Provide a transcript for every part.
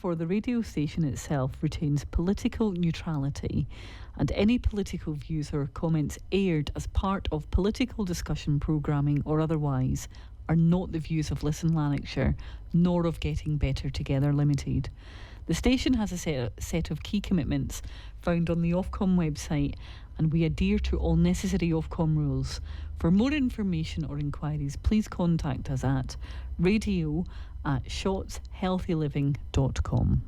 Therefore, the radio station itself retains political neutrality, and any political views or comments aired as part of political discussion programming or otherwise are not the views of Listen Lanarkshire, nor of Getting Better Together Limited. The station has a set of key commitments found on the Ofcom website, and we adhere to all necessary Ofcom rules. For more information or inquiries, please contact us at radio@shotshealthyliving.com.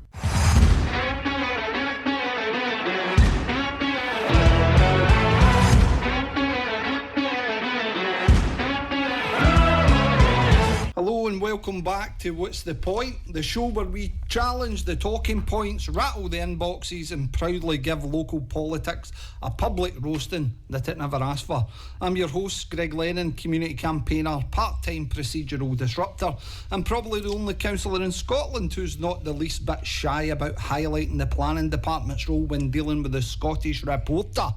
Hello and welcome back to What's the Point, the show where we challenge the talking points, rattle the inboxes and proudly give local politics a public roasting that it never asked for. I'm your host, Greg Lennon, community campaigner, part-time procedural disruptor, and probably the only councillor in Scotland who's not the least bit shy about highlighting the planning department's role when dealing with the Scottish Reporter.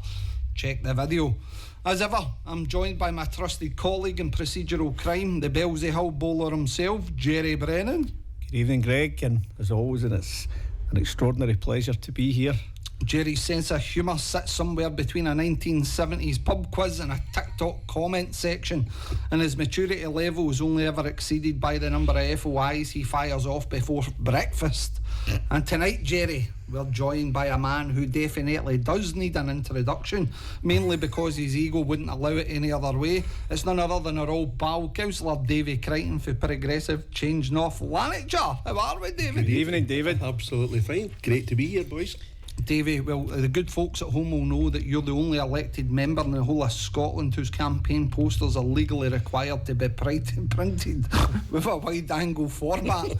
Check the video. As ever, I'm joined by my trusted colleague in procedural crime, the Belsey Hill bowler himself, Jerry Brennan. Good evening, Greg, and as always, it's an extraordinary pleasure to be here. Jerry's sense of humour sits somewhere between a 1970s pub quiz and a TikTok comment section, and his maturity level is only ever exceeded by the number of FOIs he fires off before breakfast. And tonight, Jerry, we're joined by a man who definitely does need an introduction, mainly because his ego wouldn't allow it any other way. It's none other than our old pal, Councillor David Crichton for Progressive Change North Lanarkshire. How are we, David? Good evening, David. Absolutely fine. Great to be here, boys. Davey, well, the good folks at home will know that you're the only elected member in the whole of Scotland whose campaign posters are legally required to be printed with a wide-angle format.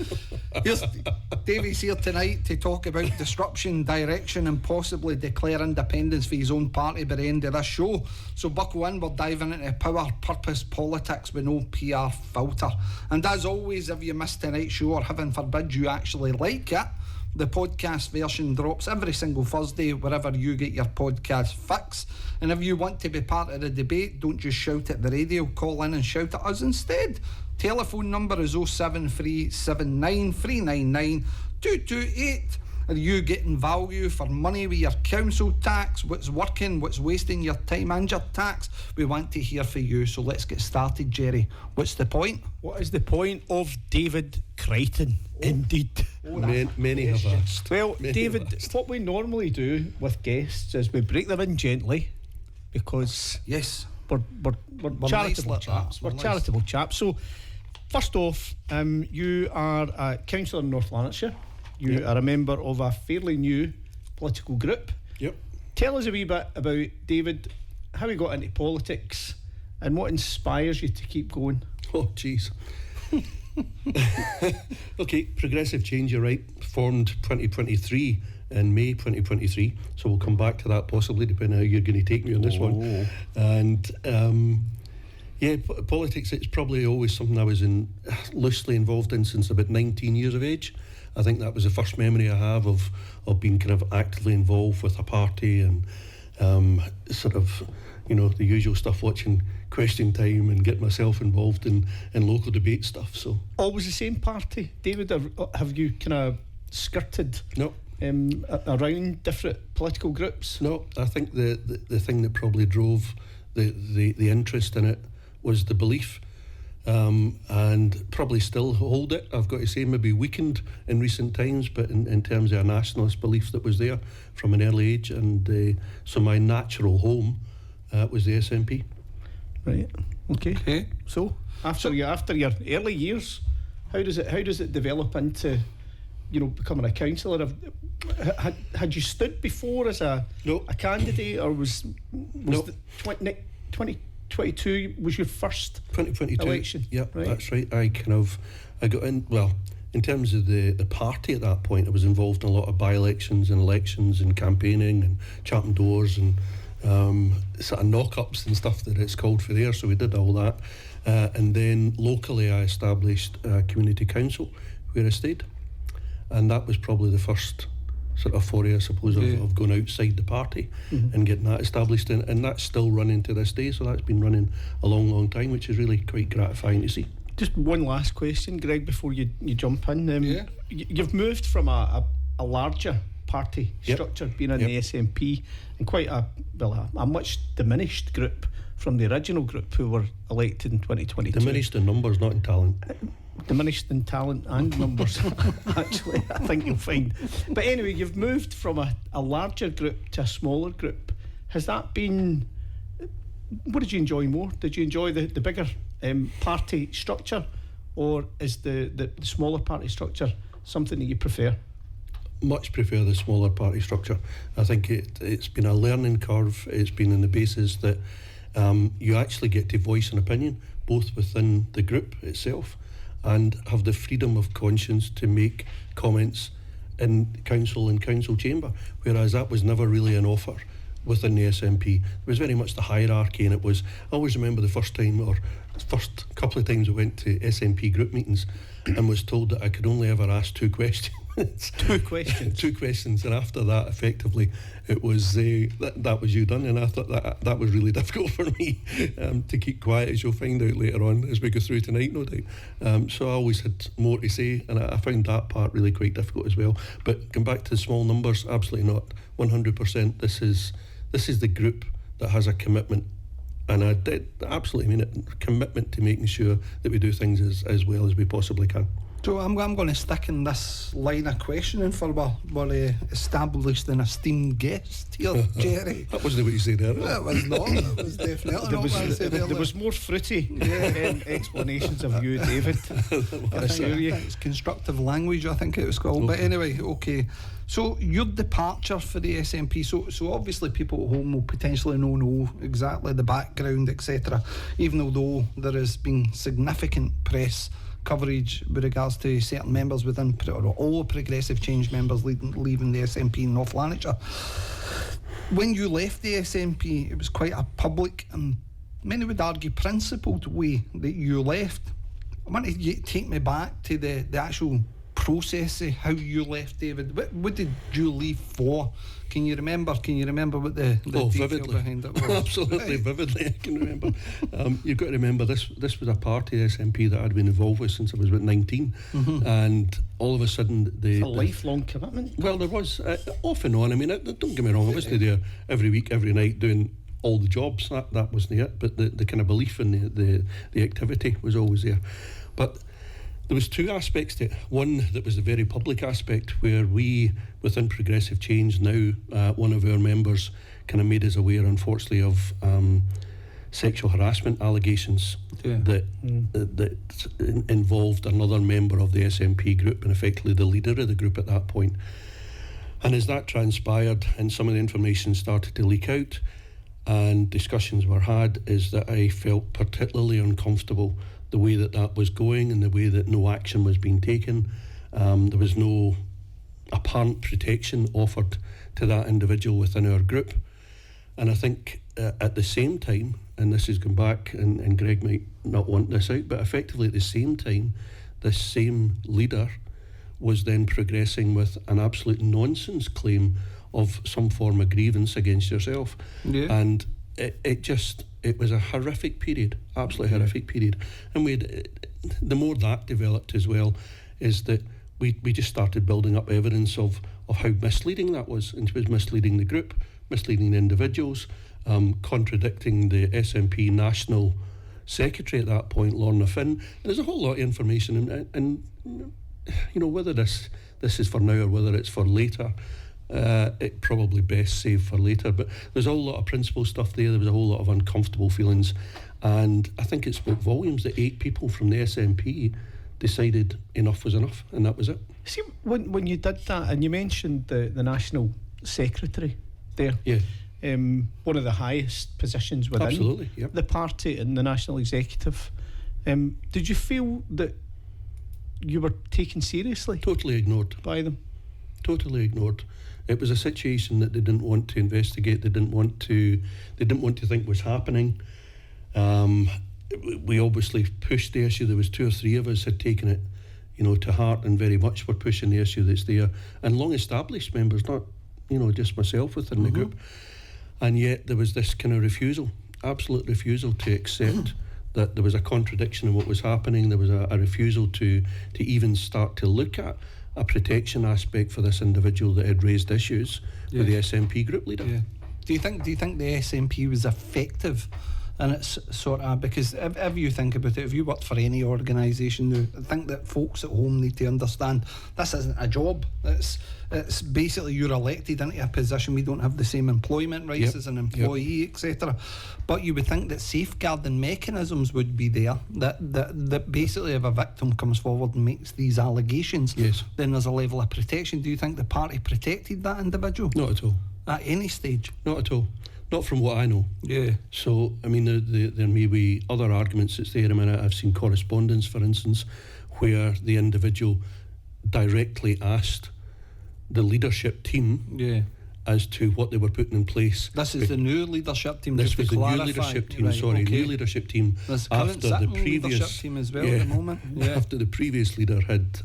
Davey's here tonight to talk about disruption, direction and possibly declare independence for his own party by the end of this show. So buckle in, we're diving into power, purpose, politics with no PR filter. And as always, if you missed tonight's show, or heaven forbid you actually like it, the podcast version drops every single Thursday wherever you get your podcast fix. And if you want to be part of the debate, don't just shout at the radio, call in and shout at us instead. Telephone number is 07379 399 228. Are you getting value for money with your council tax? What's working? What's wasting your time and your tax? We want to hear from you, so let's get started, Jerry. What's the point? What is the point of David Crichton? Indeed. Many have asked. Well, David, what we normally do with guests is we break them in gently, because yes, we're charitable nice like chaps. We're charitable chaps. So, first off, you are a councillor in North Lanarkshire. You are a member of a fairly new political group. Yep. Tell us a wee bit about, David, how you got into politics and what inspires you to keep going. Oh, jeez. Okay, Progressive Change, you're right, formed 2023 in May 2023, so we'll come back to that possibly depending on how you're going to take me on this one. And politics, it's probably always something I was loosely involved in since about 19 years of age. I think that was the first memory I have of being kind of actively involved with a party and sort of, you know, the usual stuff, watching Question Time and getting myself involved in local debate stuff. So always the same party, David? Have you kind of skirted no around different political groups? No, I think the thing that probably drove the interest in it was the belief. And probably still hold it, I've got to say, maybe weakened in recent times, but in terms of a nationalist belief that was there from an early age, and so my natural home was the SNP. Right. Okay. So after your early years, how does it develop into, you know, becoming a councillor? Had you stood before as a candidate, or was the 2022 was your first 2022 election? Yeah, right. That's right. I got in, well, in terms of the party at that point, I was involved in a lot of by-elections and elections and campaigning and chapping doors and sort of knock-ups and stuff that it's called for there, so we did all that. And then locally I established a community council where I stayed, and that was probably the first sort of foray, I suppose, of going outside the party and getting that established, and that's still running to this day. So that's been running a long time, which is really quite gratifying to see. Just one last question, Greg, before you jump in. You've moved from a larger party structure, being in the SNP, and quite a much diminished group from the original group who were elected in 2022. Diminished in numbers, not in talent. Diminished in talent and numbers, actually, I think you'll find. But anyway, you've moved from a larger group to a smaller group. Has that been... What did you enjoy more? Did you enjoy the bigger party structure, or is the smaller party structure something that you prefer? Much prefer the smaller party structure. I think it's been a learning curve. It's been on the basis that you actually get to voice an opinion, both within the group itself and have the freedom of conscience to make comments in council and council chamber, whereas that was never really an offer within the SNP. It was very much the hierarchy, and it was, I always remember the first couple of times I went to SNP group meetings and was told that I could only ever ask 2 questions. Two questions, and after that, effectively, it was that was you done, and I thought that was really difficult for me to keep quiet, as you'll find out later on as we go through tonight, no doubt. So I always had more to say, and I found that part really quite difficult as well. But going back to the small numbers, absolutely not. 100%. This is the group that has a commitment, and I did absolutely mean it, commitment to making sure that we do things as well as we possibly can. So I'm going to stick in this line of questioning for our established and esteemed guest here, Jerry. That wasn't what you said earlier. It was not. It was definitely not what I said earlier. There was more fruity explanations of you, David. I assure you. It's constructive language, I think it was called. But anyway, okay. So your departure for the SNP, so obviously people at home will potentially know exactly the background, etc., even although there has been significant press coverage with regards to certain members within, or all progressive change members leaving the SNP in North Lanarkshire. When you left the SNP, it was quite a public and many would argue principled way that you left. I want you to take me back to the actual process of how you left, David. What did you leave for? Can you remember what the detail vividly. behind it was? Absolutely, vividly, I can remember. You've got to remember this was a party SNP that I'd been involved with since I was about 19, and all of a sudden it's a lifelong commitment. Well, there was off and on. I mean, don't get me wrong, I wasn't there every week, every night doing all the jobs. That wasn't it, but the kind of belief in the activity was always there. But there was 2 aspects to it. One that was the very public aspect, where we, within Progressive Change now, one of our members kind of made us aware, unfortunately, of sexual harassment allegations that involved another member of the SNP group, and effectively the leader of the group at that point. And as that transpired and some of the information started to leak out and discussions were had, is that I felt particularly uncomfortable the way that was going and the way that no action was being taken. There was no apparent protection offered to that individual within our group. And I think at the same time, and this has gone back, and Greg might not want this out, but effectively at the same time, this same leader was then progressing with an absolute nonsense claim of some form of grievance against yourself. Yeah. And it was a horrific period, absolutely horrific period. And the more that developed as well, is that we just started building up evidence of how misleading that was. And it was misleading the group, misleading the individuals, contradicting the SNP National Secretary at that point, Lorna Finn. There's a whole lot of information, and you know, whether this is for now or whether it's for later, it probably best saved for later. But there's a whole lot of principle stuff there. There was a whole lot of uncomfortable feelings, and I think it spoke volumes that 8 people from the SNP decided enough was enough, and that was it. See, when you did that, and you mentioned the National Secretary there, one of the highest positions within absolutely, yep, the party and the National Executive, did you feel that you were taken seriously? Totally ignored by them. Totally ignored. It was a situation that they didn't want to investigate. They didn't want to think was happening. We obviously pushed the issue. There was 2 or 3 of us had taken it, you know, to heart, and very much were pushing the issue that's there. And long-established members, not, you know, just myself within the group. And yet there was this kind of refusal, absolute refusal to accept that there was a contradiction in what was happening. There was a refusal to even start to look at a protection aspect for this individual that had raised issues with the SNP group leader. Yeah. Do you think the SNP was effective? And it's sort of, because if you think about it, if you worked for any organisation now, I think that folks at home need to understand this isn't a job. It's basically you're elected into a position. We don't have the same employment rights as an employee, etc. But you would think that safeguarding mechanisms would be there, that basically if a victim comes forward and makes these allegations, then there's a level of protection. Do you think the party protected that individual? Not at all. At any stage? Not at all. Not from what I know. Yeah. So, I mean, there may be other arguments that's there. I mean, I've seen correspondence, for instance, where the individual directly asked the leadership team as to what they were putting in place. This is the new leadership team. This was the clarify. new leadership team. Right, new leadership team. There's after the previous leadership team as well at the moment. Yeah. After the previous leader had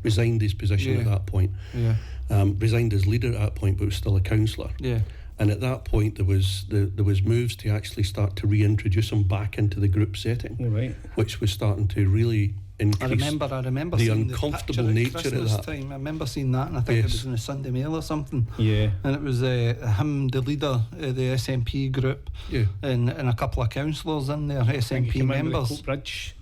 resigned his position at that point. Yeah. Resigned as leader at that point, but was still a councillor. Yeah. And at that point, there was moves to actually start to reintroduce him back into the group setting, which was starting to really increase. I remember the seeing uncomfortable the nature Christmas of that. time. I remember seeing that, and I think it was in the Sunday Mail or something. Yeah. And it was him, the leader of the SNP group, and a couple of councillors in there, SNP members. The Coatbridge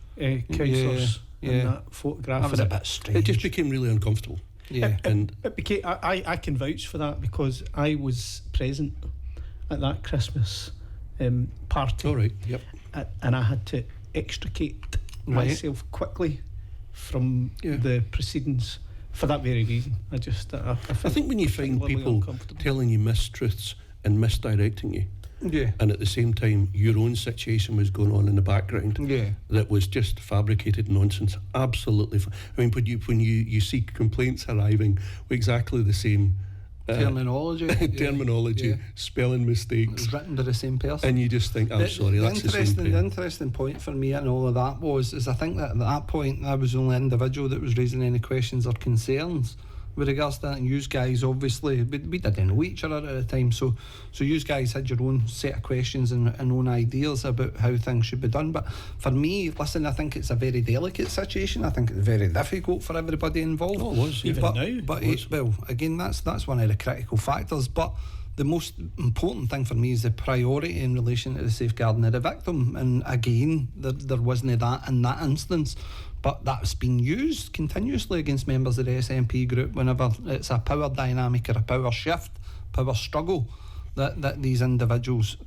councillors. In that photograph. That was a bit strange. It just became really uncomfortable. Yeah. It became. I can vouch for that because I was present at that Christmas party. All right. Yep. And I had to extricate myself quickly from the proceedings for that very reason. I think when you find people telling you mistruths and misdirecting you, and at the same time your own situation was going on in the background, that was just fabricated nonsense. Absolutely. I mean, when you see complaints arriving with exactly the same terminology, spelling mistakes, written by the same person, and you just think, that's the interesting point for me and all of that is I think that at that point I was the only individual that was raising any questions or concerns with regards to that, and you guys obviously we didn't know each other at the time, so you guys had your own set of questions and own ideas about how things should be done. But for me, listen, I think it's a very delicate situation. I think it's very difficult for everybody involved. Oh, it was, even now. But well, again, that's one of the critical factors. But the most important thing for me is the priority in relation to the safeguarding of the victim. And again, there wasn't that in that instance. But that's been used continuously against members of the SNP group whenever it's a power dynamic or a power shift, power struggle, that these individuals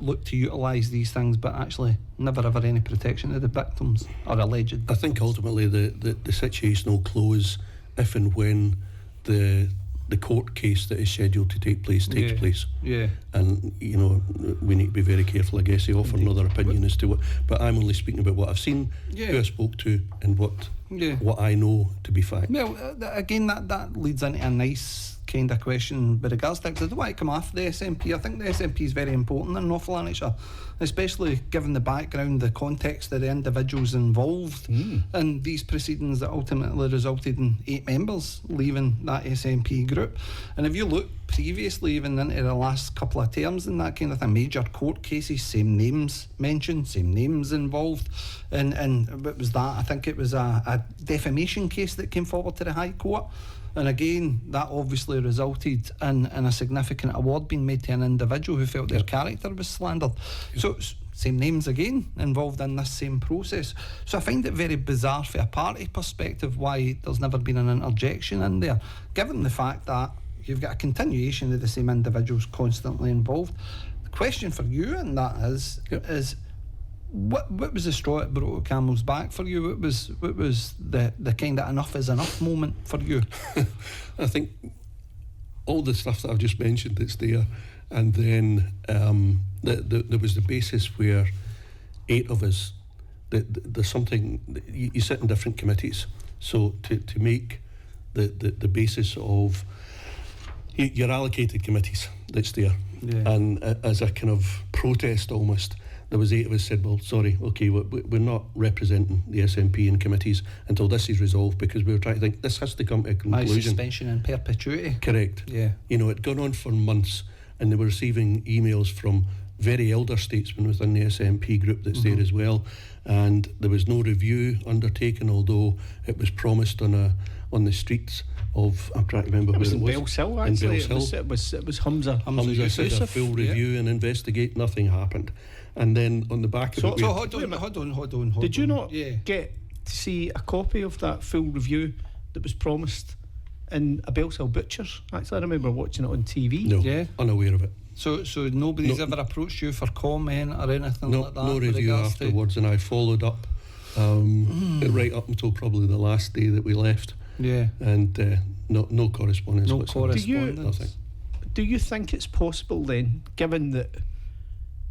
look to utilise these things, but actually never ever any protection of the victims or alleged victims. I think ultimately the situation will close if and when the court case that is scheduled to take place takes place. Yeah. And, you know, we need to be very careful, I guess, to offer another opinion as to what... But I'm only speaking about what I've seen, who I spoke to, and what I know to be fact. Well, again, that leads into a nice kind of question with regards to... Because I don't want to come off the SNP. I think the SNP is very important in North Lanarkshire, especially given the background, the context of the individuals involved in these proceedings that ultimately resulted in 8 members leaving that SNP group. And if you look previously, even into the last couple of terms and that kind of thing, major court cases, same names mentioned, same names involved. And what was that? I think it was a defamation case that came forward to the High Court. And again, that obviously resulted in a significant award being made to an individual who felt their character was slandered. So same names again involved in this same process. So I find it very bizarre from a party perspective why there's never been an interjection in there, given the fact that you've got a continuation of the same individuals constantly involved. The question for you in that is what was the straw that broke the camel's back for you? What was the kind of enough is enough moment for you? I think all the stuff that I've just mentioned that's there, and then there was the basis where 8 of us, there's something, you sit in different committees, so to make the basis of your allocated committees that's there, and as a kind of protest almost, there was 8 of us said, well, sorry, okay, we're not representing the SNP in committees until this is resolved, because we were trying to think this has to come to a conclusion. Suspension in perpetuity. Correct. Yeah. You know, it'd gone on for months, and they were receiving emails from very elder statesmen within the SNP group that's there as well, and there was no review undertaken, although it was promised on the streets of, I'm trying to remember where it was. Bellshill, actually. In Bellshill. It was Hamza Hamza said a full review and investigate. Nothing happened, and then on the back of it, So hold on. Did you not get to see a copy of that full review that was promised in a Bellshill butcher's? Actually, I remember watching it on TV. No, Yeah. unaware of it. So nobody's ever approached you for comment or anything like that? No with review regards to- afterwards, and I followed up right up until probably the last day that we left. Yeah. And no correspondence No whatsoever. correspondence. Nothing. Do you think it's possible then, given that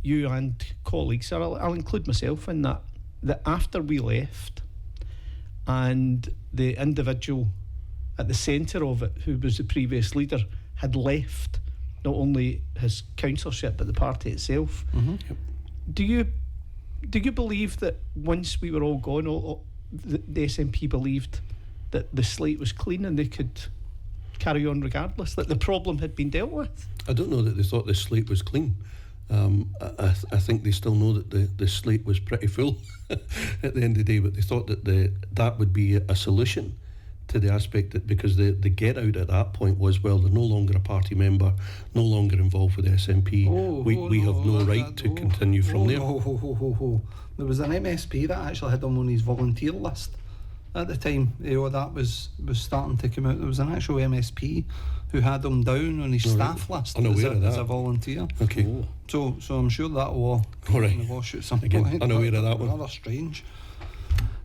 you and colleagues, I'll include myself in that after we left and the individual at the centre of it, who was the previous leader, had left not only his councillorship but the party itself, do you believe that once we were all gone, the SNP believed that the slate was clean and they could carry on regardless, that the problem had been dealt with? I don't know that they thought the slate was clean. I think they still know that the slate was pretty full at the end of the day, but they thought that that would be a solution to the aspect that, because the get out at that point was, well, they're no longer a party member, no longer involved with the SNP. We have no right to continue from there. There was an MSP that actually had him on his volunteer list at the time. That was starting to come out. There was an actual MSP who had him down on his staff list as a volunteer. Okay. So I'm sure that will all right. wash at some Again, point. unaware of that one. Rather strange.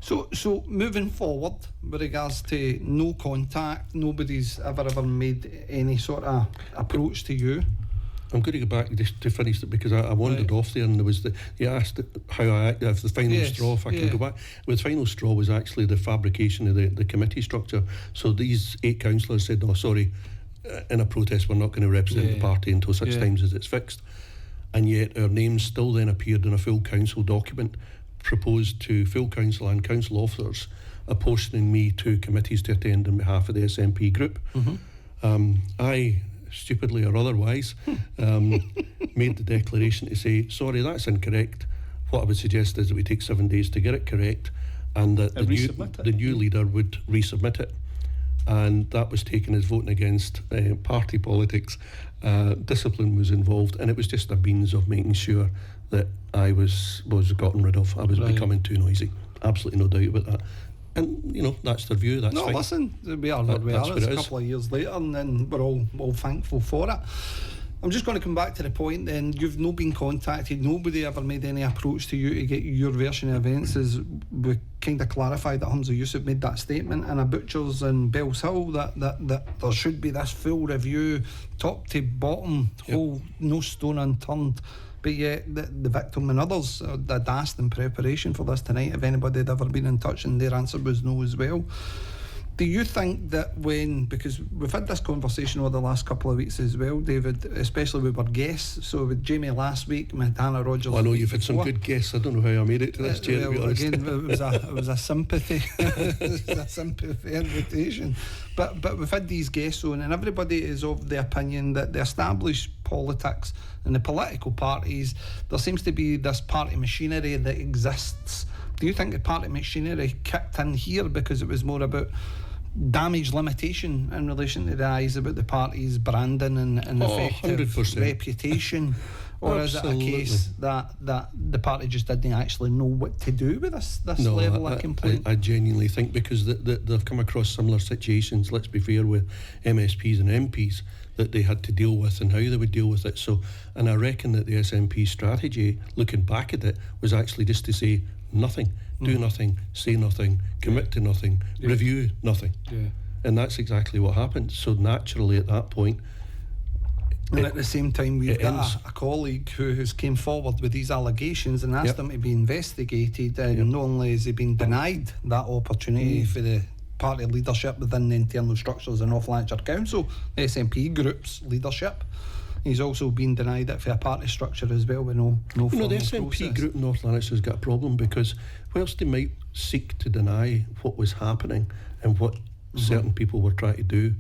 So moving forward, with regards to no contact, nobody's ever made any sort of approach to you. I'm going to go back just to finish it, because I wandered off there, and there was you asked how I acted, if the final straw, if I can go back. Well, the final straw was actually the fabrication of the committee structure. So these 8 councillors said, no, sorry, in a protest we're not going to represent the party until such times as it's fixed. And yet our names still then appeared in a full council document proposed to full council and council officers, apportioning me 2 committees to attend on behalf of the SNP group. I, stupidly or otherwise, made the declaration to say, sorry, that's incorrect. What I would suggest is that we take 7 days to get it correct, and that the new leader would resubmit it. And that was taken as voting against party politics. Discipline was involved, and it was just a means of making sure that I was gotten rid of. I was becoming too noisy. Absolutely no doubt about that. And that's their view. That's fine. Listen, we are where we are. It's a couple of years later, and then we're all thankful for it. I'm just going to come back to the point then. You've not been contacted, nobody ever made any approach to you to get your version of events, as we kind of clarified that Hamza Yusuf made that statement in a butcher's in Bellshill that there should be this full review, top to bottom, whole, no stone unturned. But yet the victim and others had asked in preparation for this tonight if anybody had ever been in touch, and their answer was no as well. Do you think that because we've had this conversation over the last couple of weeks as well, David, especially with our guests, so with Jamie last week, with Hannah Rogers. I know you've had some good guests. I don't know how I made it to this chair, to be honest. Again, it was a sympathy, a sympathy invitation. But we've had these guests on, and everybody is of the opinion that the established politics and the political parties, there seems to be this party machinery that exists. Do you think the party machinery kicked in here because it was more about damage limitation in relation to the eyes about the party's branding and effective 100%. reputation? Or Absolutely. Is it a case that the party just didn't actually know what to do with this No, level of complaint? I genuinely think because they've come across similar situations, let's be fair, with MSPs and MPs that they had to deal with and how they would deal with it. So, and I reckon that the SNP strategy, looking back at it, was actually just to say nothing, do nothing, say nothing, commit to nothing, review nothing. And that's exactly what happened. So naturally at that point, and at the same time, we've got a colleague who has came forward with these allegations and asked them to be investigated, and not only has he been denied that opportunity for the party leadership within the internal structures of North Lanarkshire Council, the SNP group's leadership, he's also been denied it for a party structure as well with no formal the SNP process. group in North Lanarkshire has got a problem, because whilst they might seek to deny what was happening and what certain people were trying to do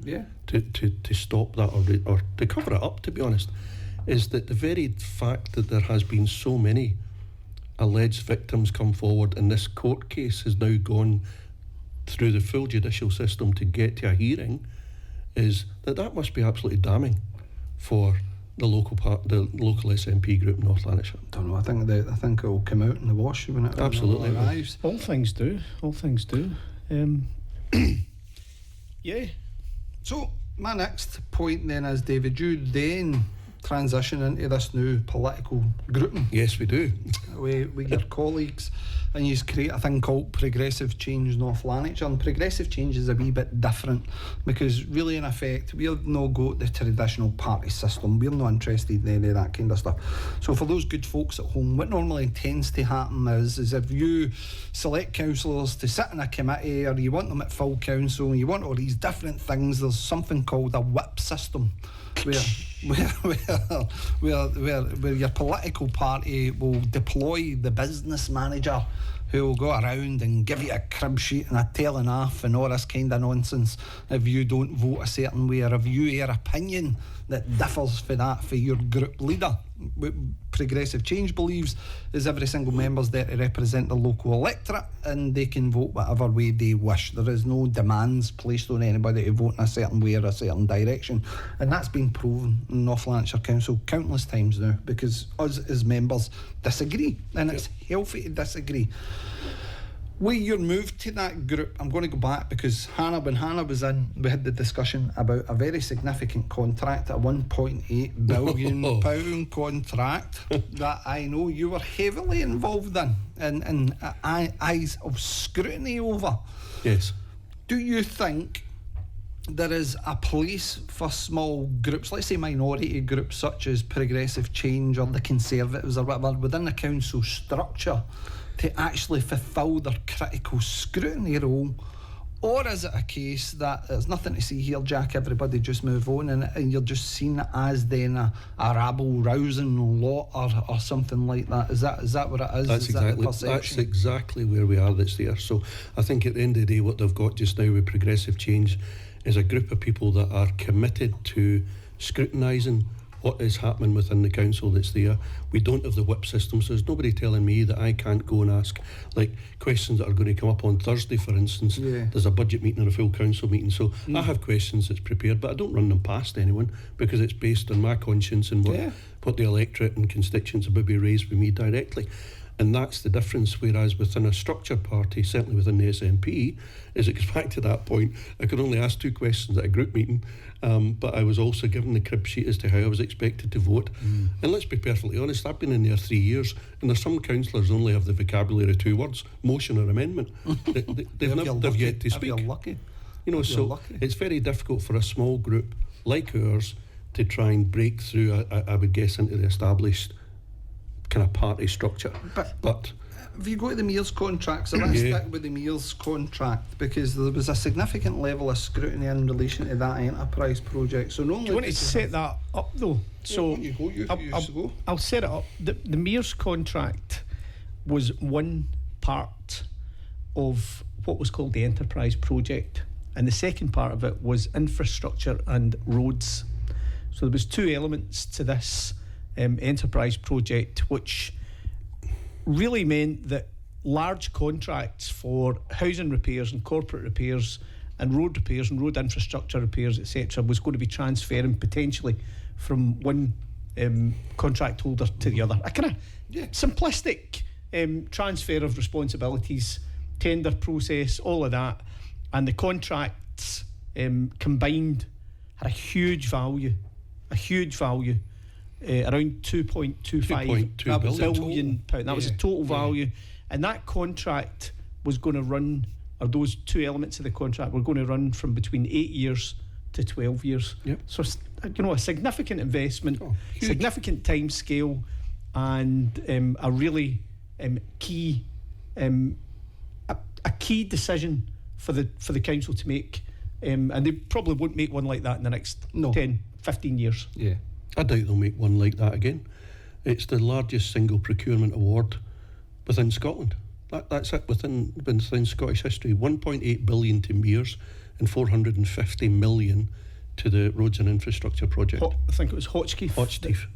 to stop that or to cover it up, to be honest, is that the very fact that there has been so many alleged victims come forward, and this court case has now gone through the full judicial system to get to a hearing, is that must be absolutely damning for the local SNP group in North Lanarkshire. I don't know. I think it will come out in the wash when it Absolutely arrives. All things do. Yeah. So my next point then is, David, you then transition into this new political grouping Yes, we do. with your colleagues, and you create a thing called Progressive Change North Lanarkshire. And Progressive Change is a wee bit different because really in effect we're no go the traditional party system. We're not interested in any of that kind of stuff. So for those good folks at home, what normally tends to happen is if you select councillors to sit in a committee, or you want them at full council, and you want all these different things, there's something called a whip system where your political party will deploy the business manager who will go around and give you a crib sheet and a telling off and all this kind of nonsense if you don't vote a certain way, or if you hear opinion that differs for that for your group leader. What Progressive Change believes is every single member's there to represent the local electorate, and they can vote whatever way they wish. There is no demands placed on anybody to vote in a certain way or a certain direction, and that's been proven in North Lanarkshire Council countless times now, because us as members disagree, and it's healthy to disagree. With your move to that group, I'm going to go back because when Hannah was in, we had the discussion about a very significant contract, a £1.8 billion pound contract that I know you were heavily involved in and eyes of scrutiny over. Yes. Do you think there is a place for small groups, let's say minority groups such as Progressive Change or the Conservatives or whatever, within the council structure to actually fulfil their critical scrutiny role? Or is it a case that there's nothing to see here, Jack, everybody just move on, and you're just seen it as then a rabble-rousing lot or something like that? Is that what it is? That's exactly where we are that's there. So I think at the end of the day, what they've got just now with Progressive Change is a group of people that are committed to scrutinising what is happening within the council that's there. We don't have the whip system, so there's nobody telling me that I can't go and ask like questions that are going to come up on Thursday, for instance. There's a budget meeting or a full council meeting, so I have questions that's prepared, but I don't run them past anyone because it's based on my conscience and what the electorate and constituents have maybe raised with me directly. And that's the difference, whereas within a structured party, certainly within the SNP, is it goes back to that point, I could only ask 2 questions at a group meeting, but I was also given the crib sheet as to how I was expected to vote. And let's be perfectly honest, I've been in there 3 years, and there's some councillors only have the vocabulary of 2 words, motion or amendment. They've yet to speak. You're lucky. You know, so it's very difficult for a small group like ours to try and break through, I would guess, into the established kind of party structure. But if you go to the MEARs contracts, I want to stick with the MEARs contract because there was a significant level of scrutiny in relation to that enterprise project. So normally, do you want to set that up though? So I'll set it up. The MEARs contract was one part of what was called the enterprise project, and the second part of it was infrastructure and roads. So there was 2 elements to this enterprise project, which really meant that large contracts for housing repairs and corporate repairs and road infrastructure repairs, etc., was going to be transferring potentially from one contract holder to the other. A kind of simplistic transfer of responsibilities, tender process, all of that, and the contracts combined had a huge value, around £2.25 billion. That was the total value, and that contract was going to run, or those 2 elements of the contract were going to run from between 8 years to 12 years. So a significant investment, significant time scale, and a really key decision for the council to make, and they probably won't make one like that in the next 10-15 years. I doubt they'll make one like that again. It's the largest single procurement award within Scotland. That's it within Scottish history. 1.8 billion to MEARs and 450 million to the roads and infrastructure project. I think it was Hotchkiss.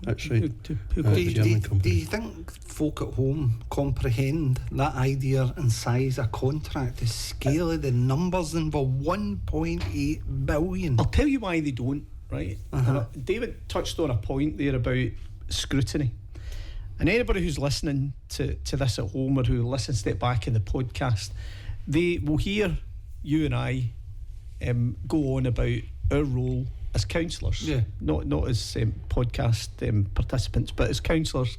That's right. Who got the Do German you think folk at home comprehend that idea and size of contract, the scale of the numbers involved? 1.8 billion. I'll tell you why they don't, right? Uh-huh. David touched on a point there about scrutiny. And anybody who's listening to this at home, or who listens to it back in the podcast, they will hear you and I go on about our role as councillors, not as podcast participants, but as councillors,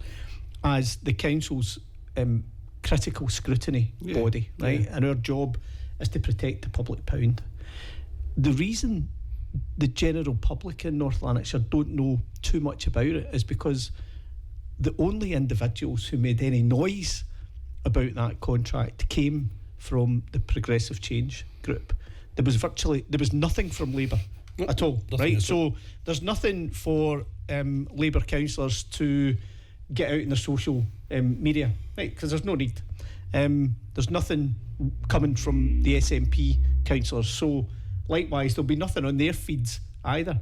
as the council's critical scrutiny body, right? And our job is to protect the public pound. The reason the general public in North Lanarkshire don't know too much about it is because the only individuals who made any noise about that contract came from the Progressive Change group. There was nothing from Labour at all, right? So there's nothing for Labour councillors to get out in their social media, right? Because there's no need. There's nothing coming from the SNP councillors, so likewise there'll be nothing on their feeds either.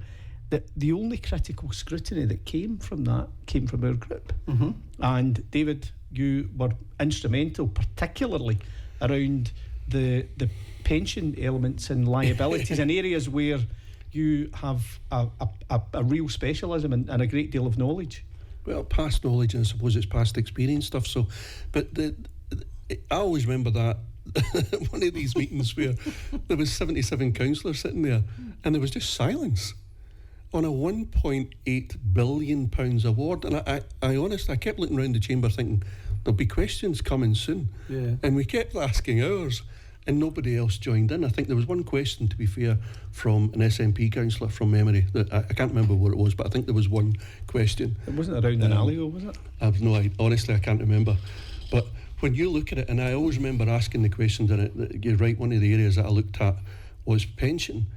The only critical scrutiny that came from that came from our group. Mm-hmm. And David, you were instrumental, particularly around the pension elements and liabilities in areas where you have a real specialism and a great deal of knowledge. Well, past knowledge, and I suppose it's past experience stuff. So, but I always remember that one of these meetings where there was 77 councillors sitting there, and there was just silence on a £1.8 billion award. And I honestly, I kept looking around the chamber thinking there'll be questions coming soon. Yeah. And we kept asking ours, and nobody else joined in. I think there was one question, to be fair, from an SNP councillor from memory. That I can't remember what it was, but I think there was one question. It wasn't around an alley, was it? I've no idea. Honestly, I can't remember. But when you look at it, and I always remember asking the questions in it, you're right, one of the areas that I looked at was pension.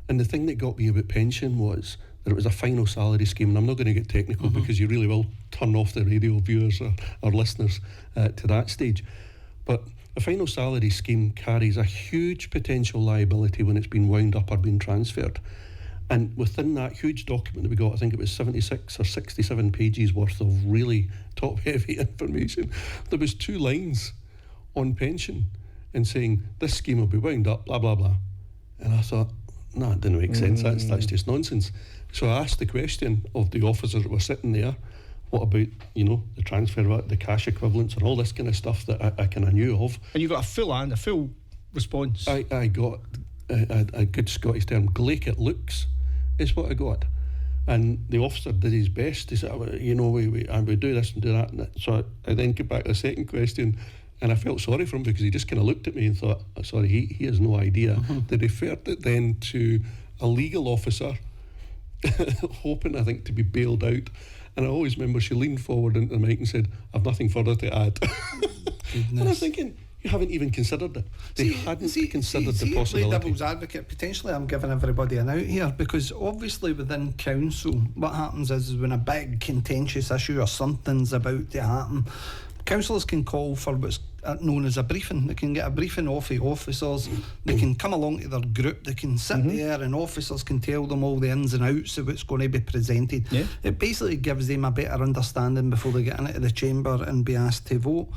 And the thing that got me about pension was that it was a final salary scheme, and I'm not going to get technical because you really will turn off the radio viewers or listeners to that stage. But a final salary scheme carries a huge potential liability when it's been wound up or been transferred. And within that huge document that we got, I think it was 76 or 67 pages worth of really top-heavy information, there was 2 lines on pension and saying, this scheme will be wound up, blah, blah, blah. And I thought, no, it didn't make sense. That's just nonsense. So I asked the question of the officers that were sitting there, what about, the transfer of the cash equivalents and all this kind of stuff that I kind of knew of. And you got a full response. I got a good Scottish term, glaikit looks is what I got. And the officer did his best. He said, we do this and do that. And so I then came back to the second question, and I felt sorry for him because he just kind of looked at me and thought, sorry, he has no idea. They referred it then to a legal officer, hoping, I think, to be bailed out. And I always remember she leaned forward into the mic and said, I've nothing further to add. And I was thinking, you haven't even considered it. They hadn't considered the possibility. Devil's advocate, potentially I'm giving everybody an out here, because obviously within council, what happens is when a big contentious issue or something's about to happen, councillors can call for what's known as a briefing. They can get a briefing off the officers. They can come along to their group. They can sit there, and officers can tell them all the ins and outs of what's going to be presented. Yeah. It basically gives them a better understanding before they get into the chamber and be asked to vote.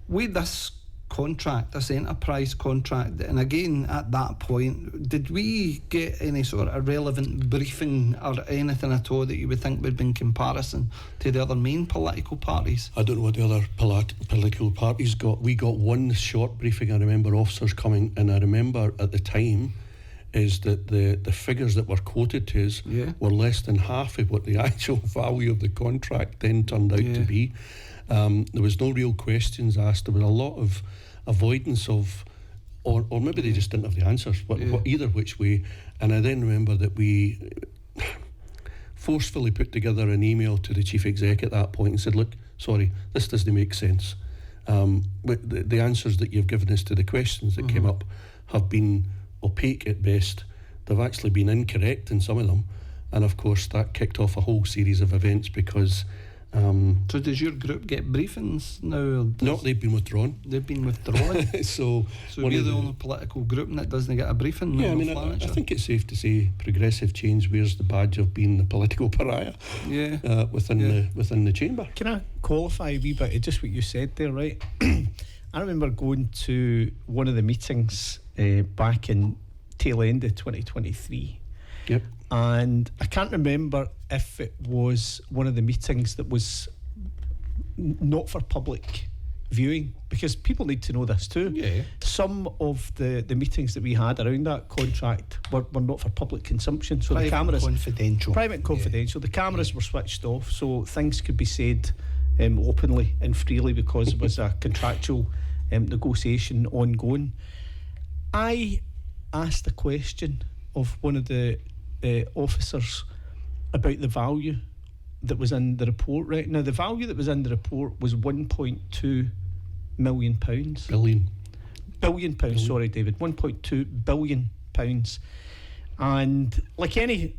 With this contract, this enterprise contract, and again at that point, did we get any sort of relevant briefing or anything at all that you would think would be in comparison to the other main political parties? I don't know what the other political parties got. We got one short briefing. I remember officers coming, and I remember at the time is that the figures that were quoted to us were less than half of what the actual value of the contract then turned out to be. There was no real questions asked. There was a lot of avoidance of, or maybe they just didn't have the answers, but either which way. And I then remember that we forcefully put together an email to the chief exec at that point and said, look, sorry, this doesn't make sense. But the answers that you've given us to the questions that came up have been opaque at best. They've actually been incorrect in some of them. And of course that kicked off a whole series of events because So does your group get briefings now? No, they've been withdrawn. They've been withdrawn. So we're the only political group that doesn't get a briefing. Yeah, I mean, I think it's safe to say progressive change wears the badge of being the political pariah. Yeah. Within the chamber. Can I qualify a wee bit of just what you said there, right? I remember going to one of the meetings back in tail end of 2023. Yep. And I can't remember if it was one of the meetings that was not for public viewing, because people need to know this too. Yeah. Some of the meetings that we had around that contract were not for public consumption. So Private the cameras... confidential. Private and confidential. The cameras were switched off, so things could be said openly and freely because it was a contractual negotiation ongoing. I asked a question of one of the officers about the value that was in the report. Right now, the value that was in the report was £1.2 million. Billion pounds. Sorry, David. £1.2 billion. And like any,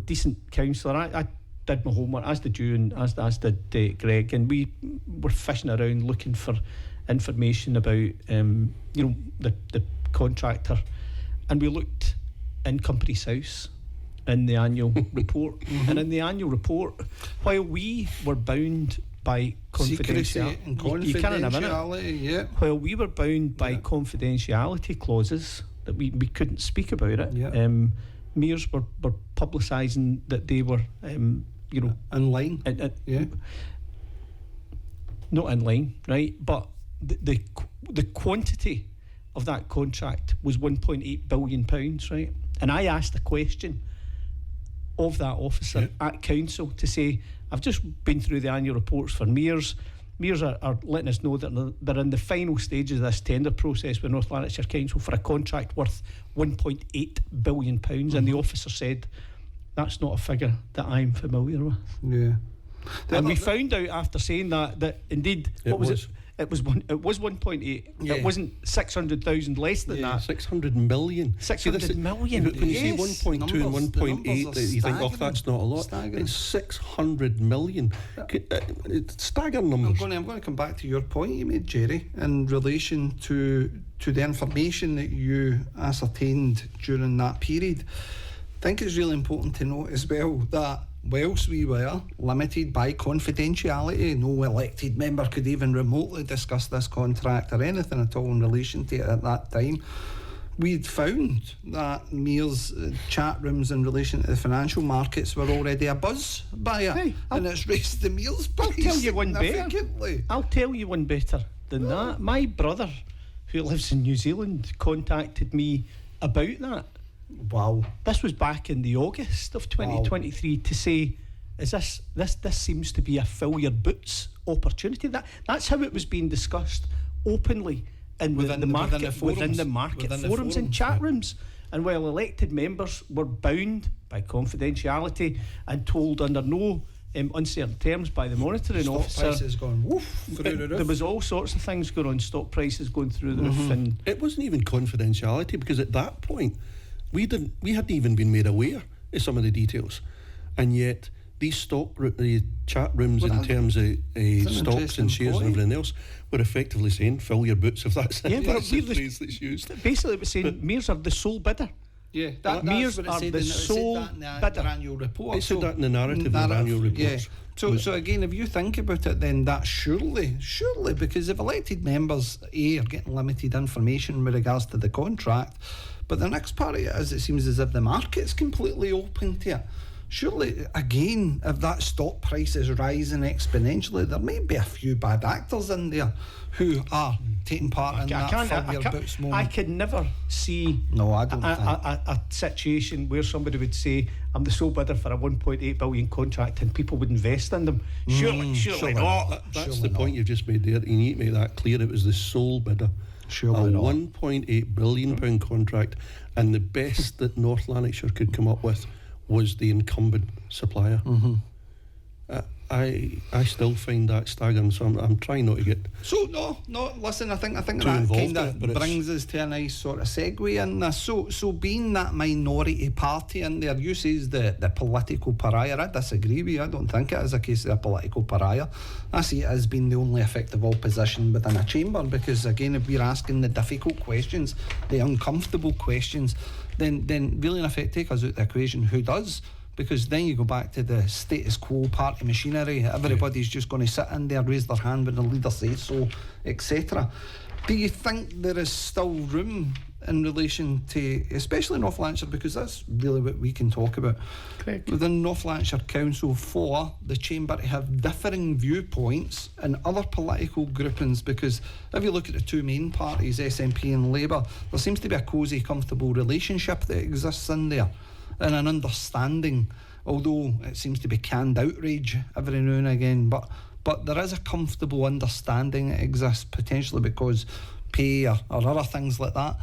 decent councillor, I did my homework, as did you, and as did Greg, and we were fishing around looking for information about the contractor, and we looked in Company's House in the annual report. And in the annual report, while we were bound by confidentiality and you can't have it. Yeah. While we were bound by confidentiality clauses that we couldn't speak about it, MEARs were publicising that they were in line. Not in line, right? But the quantity of that contract was £1.8 billion, right? And I asked a question of that officer at council to say, I've just been through the annual reports for MEARs. MEARs are letting us know that they're in the final stages of this tender process with North Lanarkshire Council for a contract worth £1.8 billion. And the officer said, that's not a figure that I'm familiar with. Yeah. And we found out after saying that indeed, what was it? It was 1.8. Yeah. It wasn't 600,000 less than that. 600 million. 600 million. When you say 1.2 and 1.8, you think, oh, that's not a lot. Staggering. It's 600 million. It's staggering numbers. I'm going to come back to your point you made, Jerry, in relation to the information that you ascertained during that period. I think it's really important to note as well that whilst we were limited by confidentiality, no elected member could even remotely discuss this contract or anything at all in relation to it at that time, we'd found that MEARs chat rooms in relation to the financial markets were already abuzz by it, and it's raised the MEARs price significantly. I'll tell you one better than that. My brother, who lives in New Zealand, contacted me about that. Wow. This was back in the August of 2023 to say, this seems to be a fill your boots opportunity. That's how it was being discussed openly in the market forums and chat rooms. And while elected members were bound by confidentiality and told under no uncertain terms by the monitoring officer, stock prices going woof through the roof. There was all sorts of things going on, stock prices going through the roof, and it wasn't even confidentiality, because at that point we hadn't even been made aware of some of the details, and yet these chat rooms in terms of stocks and shares and everything else were effectively saying, fill your boots, if that's the phrase that's used. Basically it was saying MEARs are the sole bidder. Yeah, MEARs are the sole bidder. Annual report. It said that in the narrative of the annual report. Yeah. So again, if you think about it, then that surely, because if elected members are getting limited information with regards to the contract, but the next part of it is, it seems as if the market's completely open to it. Surely, again, if that stock price is rising exponentially, there may be a few bad actors in there who are taking part in that fill your boots moment. I could never see a situation where somebody would say, I'm the sole bidder for a 1.8 billion contract, and people would invest in them. Surely not. That's the point you've just made there. You need to make that clear. It was the sole bidder. Surely not. A £1.8 billion contract, and the best that North Lanarkshire could come up with was the incumbent supplier. I still find that staggering, so I'm trying not to get So no. Listen, I think too that involved kind in of it, but brings us to a nice sort of segue in this. So being that minority party in there, you says the political pariah. I disagree with you. I don't think it is a case of a political pariah. I see it as being the only effective opposition within a chamber, because again, if we're asking the difficult questions, the uncomfortable questions, then really in effect take us out the equation. Who does? Because then you go back to the status quo party machinery. Everybody's just going to sit in there, raise their hand when the leader says so, etc. Do you think there is still room in relation to, especially North Lanarkshire, because that's really what we can talk about, Correct. within North Lanarkshire Council, for the chamber to have differing viewpoints in other political groupings? Because if you look at the two main parties, SNP and Labour, there seems to be a cosy, comfortable relationship that exists in there, and an understanding, although it seems to be canned outrage every now and again, but there is a comfortable understanding that exists, potentially because pay or other things like that.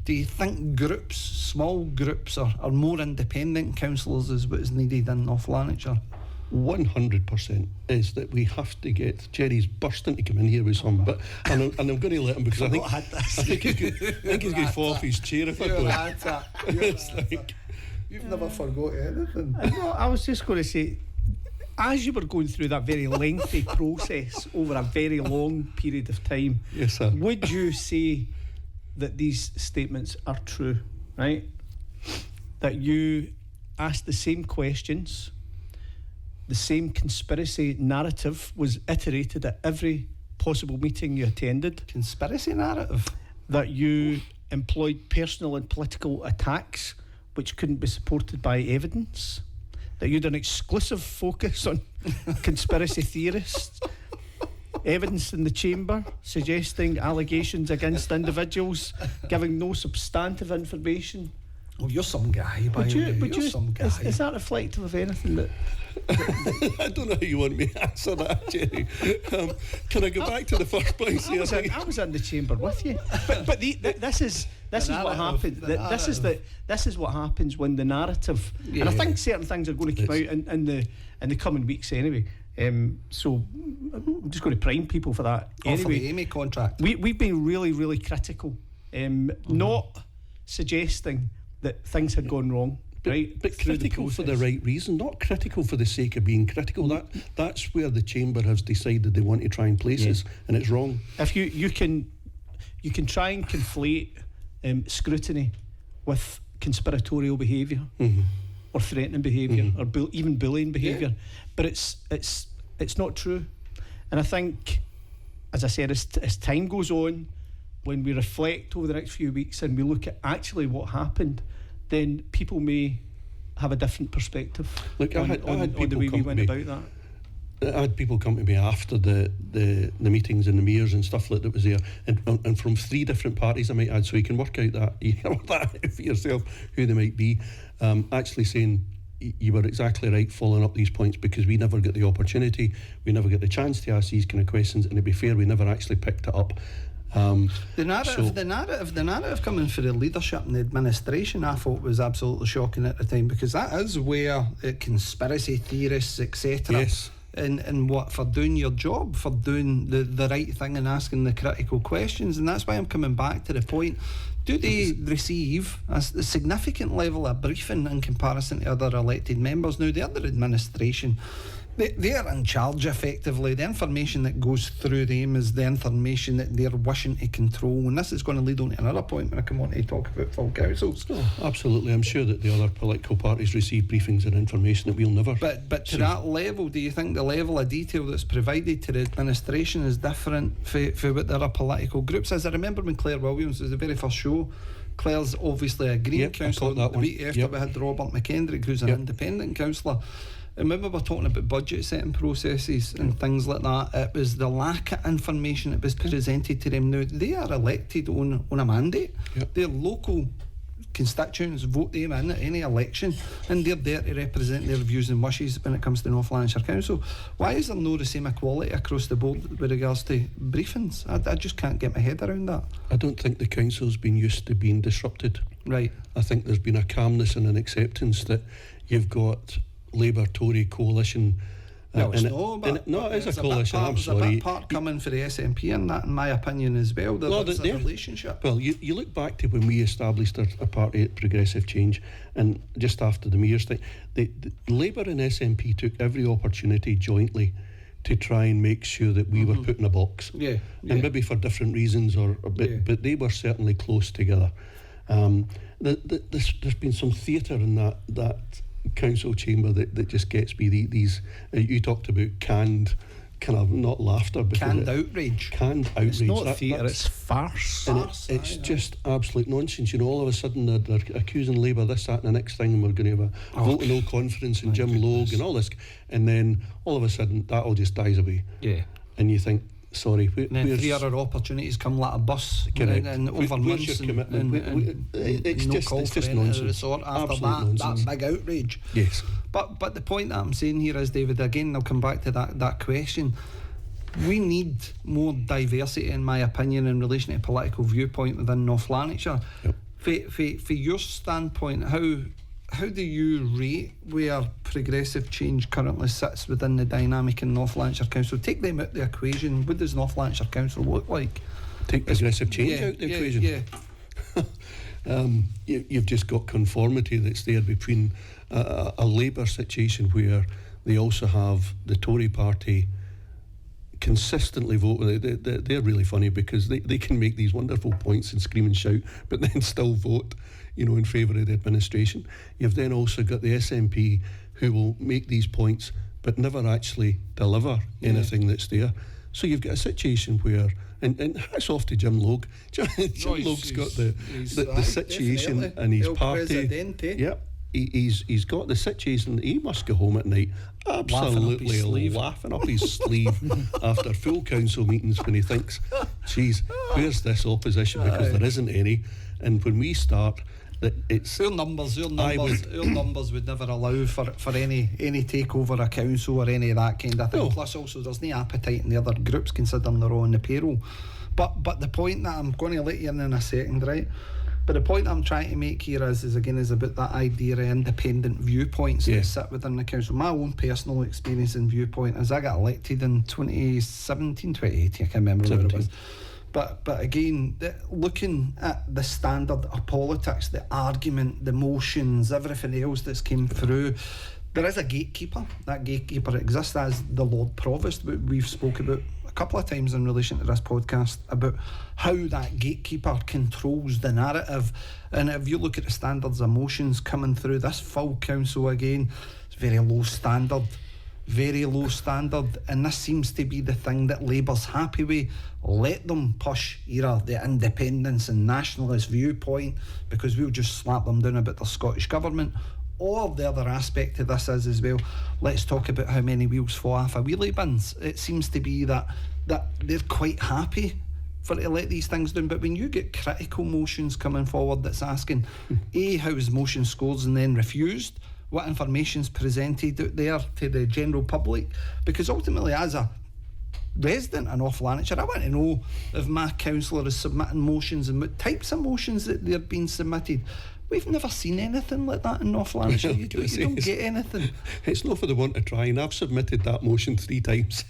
Do you think groups, small groups, are more independent councillors is what is needed in North Lanarkshire? 100% is that we have to get Jerry's bursting to come in here with some, but and I'm going to let him, because I think he's going to fall off his chair if I don't. It's like, you've never forgot anything. No, I was just going to say, as you were going through that very lengthy process over a very long period of time, yes, sir. would you say that these statements are true, right? That you asked the same questions, the same conspiracy narrative was iterated at every possible meeting you attended, Conspiracy narrative? that you employed personal and political attacks which couldn't be supported by evidence, that you had an exclusive focus on conspiracy theorists, evidence in the chamber suggesting allegations against individuals, giving no substantive information. Oh, you're some guy, by the way. You're some guy. Is that reflective of anything that... I don't know how you want me to answer that, Jerry. Can I go back to the first place here? I was in the chamber with you, but this is what happens. This is what happens when the narrative, and I think certain things are going to come out in the coming weeks anyway. So I'm just going to prime people for that. For the Amy contract. We've been really, really critical, not suggesting that things had gone wrong. But critical for the right reason, not critical for the sake of being critical. That's where the chamber has decided they want to try and place us, and it's wrong. If you can try and conflate scrutiny with conspiratorial behaviour, or threatening behaviour, or even bullying behaviour, but it's not true. And I think, as I said, as time goes on, when we reflect over the next few weeks and we look at actually what happened, then people may have a different perspective. Look, I had people the way we went about that. I had people come to me after the meetings and the MEARs and stuff like that was there, and from 3 different parties, I might add, so you can work out that for yourself who they might be, actually saying you were exactly right following up these points, because we never get the opportunity, we never get the chance to ask these kind of questions, and to be fair, we never actually picked it up. The narrative coming for the leadership and the administration, I thought was absolutely shocking at the time, because that is where conspiracy theorists, etc. Yes. And what, for doing your job, for doing the right thing and asking the critical questions. And that's why I'm coming back to the point. Do they receive a significant level of briefing in comparison to other elected members? Now, the other administration, they're in charge effectively. The information that goes through them is the information that they're wishing to control, and this is going to lead on to another point when I come on to talk about full councils. Oh, absolutely. I'm sure that the other political parties receive briefings and information that we'll never but to see. that level, do you think the level of detail that's provided to the administration is different for what the other political groups is? I remember when Claire Williams was the very first show. Claire's obviously a Green councillor. The week after we had Robert McKendrick, who's an independent councillor. And when we were talking about budget setting processes and things like that, it was the lack of information that was presented to them. Now, they are elected on a mandate. Their local constituents vote them in at any election, and they're there to represent their views and wishes when it comes to North Lanarkshire Council. Why is there no the same equality across the board with regards to briefings? I just can't get my head around that. I don't think the council's been used to being disrupted. Right. I think there's been a calmness and an acceptance that you've got Labour Tory coalition Well, it's and no, but no, it is it's a coalition. I'm There's a sorry. bit part coming for the SNP in that, in my opinion, as well. There's a relationship. Well, you look back to when we established a party at Progressive Change, and just after the MEARs thing, the Labour and SNP took every opportunity jointly to try and make sure that we were put in a box. Yeah. And maybe for different reasons, but they were certainly close together. There's been some theatre in that council chamber that just gets me. These you talked about canned, kind of not laughter, but Canned outrage. Canned outrage. It's not theatre, that's- it's farce. and it's just absolute nonsense. You know, all of a sudden they're accusing Labour this, that, and the next thing, and we're going to have a vote no conference and Jim Logue and all this, and then all of a sudden that all just dies away. Yeah. And you think, sorry, And then 3 other opportunities come like a bus. Correct. And over Where's months. your commitment? It's no just call for any nonsense. of the sort after Absolute that nonsense. big outrage. Yes. But the point that I'm saying here is, David, again, I'll come back to that question. We need more diversity, in my opinion, in relation to political viewpoint within North Lanarkshire. Yep. For your standpoint, how do you rate where progressive change currently sits within the dynamic in North Lanarkshire Council? Take them out the equation. What does North Lanarkshire Council look like? Take progressive change out the equation. You've just got conformity that's there between a Labour situation where they also have the Tory party consistently vote. They're really funny because they can make these wonderful points and scream and shout, but then still vote, in favour of the administration. You've then also got the SNP who will make these points but never actually deliver anything that's there. So you've got a situation where, and hats off to Jim Logue. Jim Logue's got the situation definitely. and his El party. Presidente. Yep. He's got the situation. He must go home at night absolutely laughing up his sleeve after full council meetings when he thinks, geez, where's this opposition? Because there isn't any. And when we start, that it's Our numbers would never allow for any takeover of council or any of that kind of thing. No. Plus, also, there's no appetite in the other groups considering they're on the payroll. But the point that I'm going to let you in a second, right? But the point I'm trying to make here is about that idea of independent viewpoints that sit within the council. My own personal experience and viewpoint is I got elected in 2017, 2018, I can't remember what it was. But again, looking at the standard of politics, the argument, the motions, everything else that's came through, there is a gatekeeper. That gatekeeper exists as the Lord Provost. We've spoke about a couple of times in relation to this podcast about how that gatekeeper controls the narrative. And if you look at the standards of motions coming through this full council again, it's very low standard, and this seems to be the thing that Labour's happy with. Let them push either the independence and nationalist viewpoint because we'll just slap them down about the Scottish Government, or the other aspect of this is as well, let's talk about how many wheels fall off a wheelie bins. It seems to be that they're quite happy for to let these things down. But when you get critical motions coming forward that's asking how is motion scores and then refused, what information's presented out there to the general public, because ultimately as a resident of North Lanarkshire, I want to know if my councillor is submitting motions and what types of motions that they're being submitted. We've never seen anything like that in North Lanarkshire. You don't get anything. It's not for the want of trying. I've submitted that motion 3 times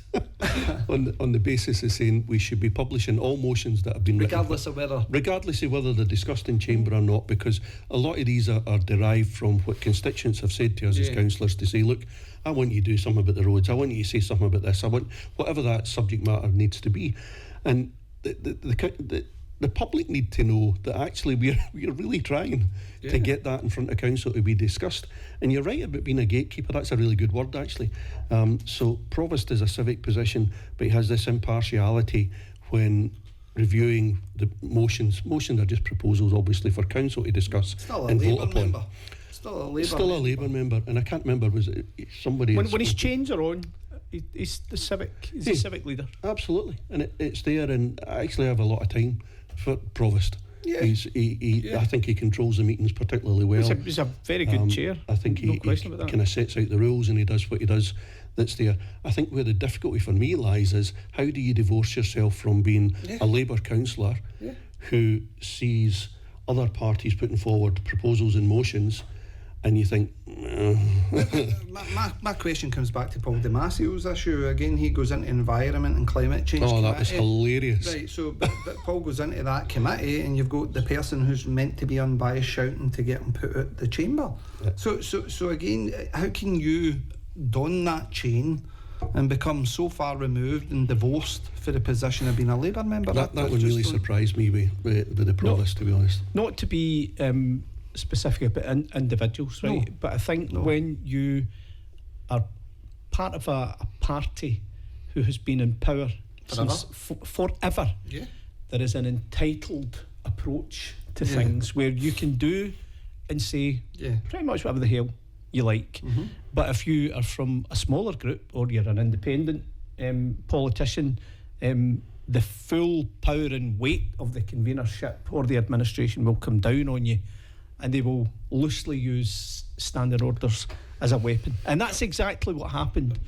on the basis of saying we should be publishing all motions that have been regardless of whether they're discussed in chamber or not, because a lot of these are derived from what constituents have said to us as councillors to say, look, I want you to do something about the roads, I want you to say something about this, I want whatever that subject matter needs to be. And the public need to know that actually we're really trying to get that in front of council to be discussed. And you're right about being a gatekeeper. That's a really good word, actually. So Provost is a civic position, but he has this impartiality when reviewing the motions. Motions are just proposals, obviously, for council to discuss and vote upon. Still a Labour member, and I can't remember, was it somebody... When his chains are on, he's the civic leader. Absolutely, and it's there, and I actually have a lot of time for Provost. I think he controls the meetings particularly well. He's a very good chair. I think he kind of sets out the rules and he does what he does that's there. I think where the difficulty for me lies is how do you divorce yourself from being a Labour councillor who sees other parties putting forward proposals and motions and you think, My question comes back to Paul Damasio's issue again. He goes into environment and climate change. Oh, that was hilarious. Right, so but Paul goes into that committee, and you've got the person who's meant to be unbiased shouting to get him put out the chamber. Yeah. So again, how can you don that chain and become so far removed and divorced for the position of being a Labour member? That would really surprise me with the provost, to be honest. Not to be specific about individuals, right? No. But I think when you are part of a party who has been in power since forever, there is an entitled approach to things where you can do and say pretty much whatever the hell you like. But if you are from a smaller group or you're an independent politician, the full power and weight of the convenership or the administration will come down on you, and they will loosely use standing orders as a weapon. And that's exactly what happened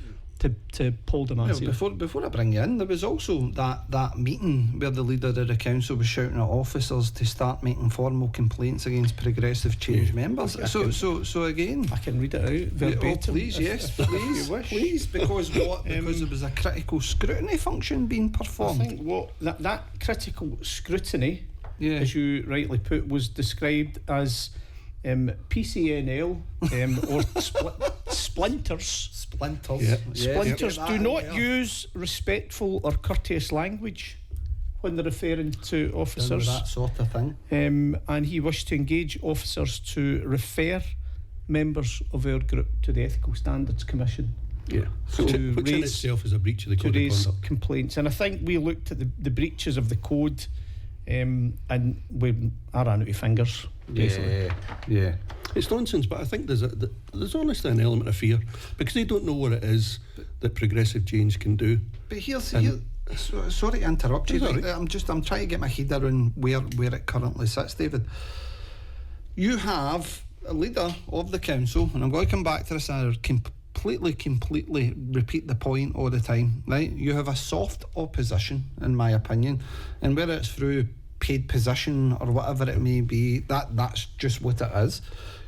to Paul Damasio. Before I bring you in, there was also that meeting where the leader of the council was shouting at officers to start making formal complaints against progressive change members. So again, I can read it out verbatim. Please, please, because there was a critical scrutiny function being performed. I think what that critical scrutiny, as you rightly put, was described as PCNL or splinters. Splinters do not use respectful or courteous language when they're referring to officers. That sort of thing. And he wished to engage officers to refer members of our group to the Ethical Standards Commission. Which in itself is a breach of the code of conduct. Complaints. And I think we looked at the breaches of the code, and I ran out of fingers, basically. It's nonsense, but I think there's honestly an element of fear because they don't know what it is that progressive change can do. But sorry to interrupt you. Right. I'm trying to get my head around where it currently sits, David. You have a leader of the council, and I'm going to come back to this and completely repeat the point all the time, right? You have a soft opposition, in my opinion, and whether it's through paid position or whatever it may be, that's just what it is.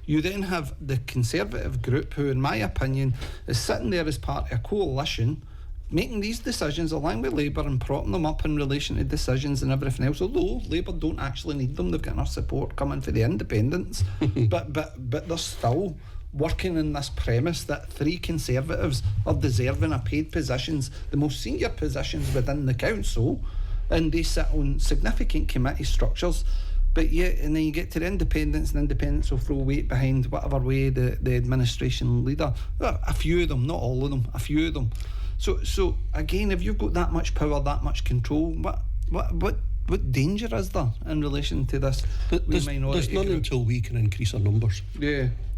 You then have the Conservative group, who in my opinion is sitting there as part of a coalition making these decisions along with Labour and propping them up in relation to decisions and everything else, although Labour don't actually need them. They've got enough support coming for the independents. but they're still working in this premise that three Conservatives are deserving of paid positions, the most senior positions within the council, and they sit on significant committee structures. But and then you get to the independents, and independents will throw weight behind whatever way the administration leader. A few of them, not all of them, a few of them. So again, if you've got that much power, that much control, what danger is there in relation to this minority There's none group? until we can increase our numbers.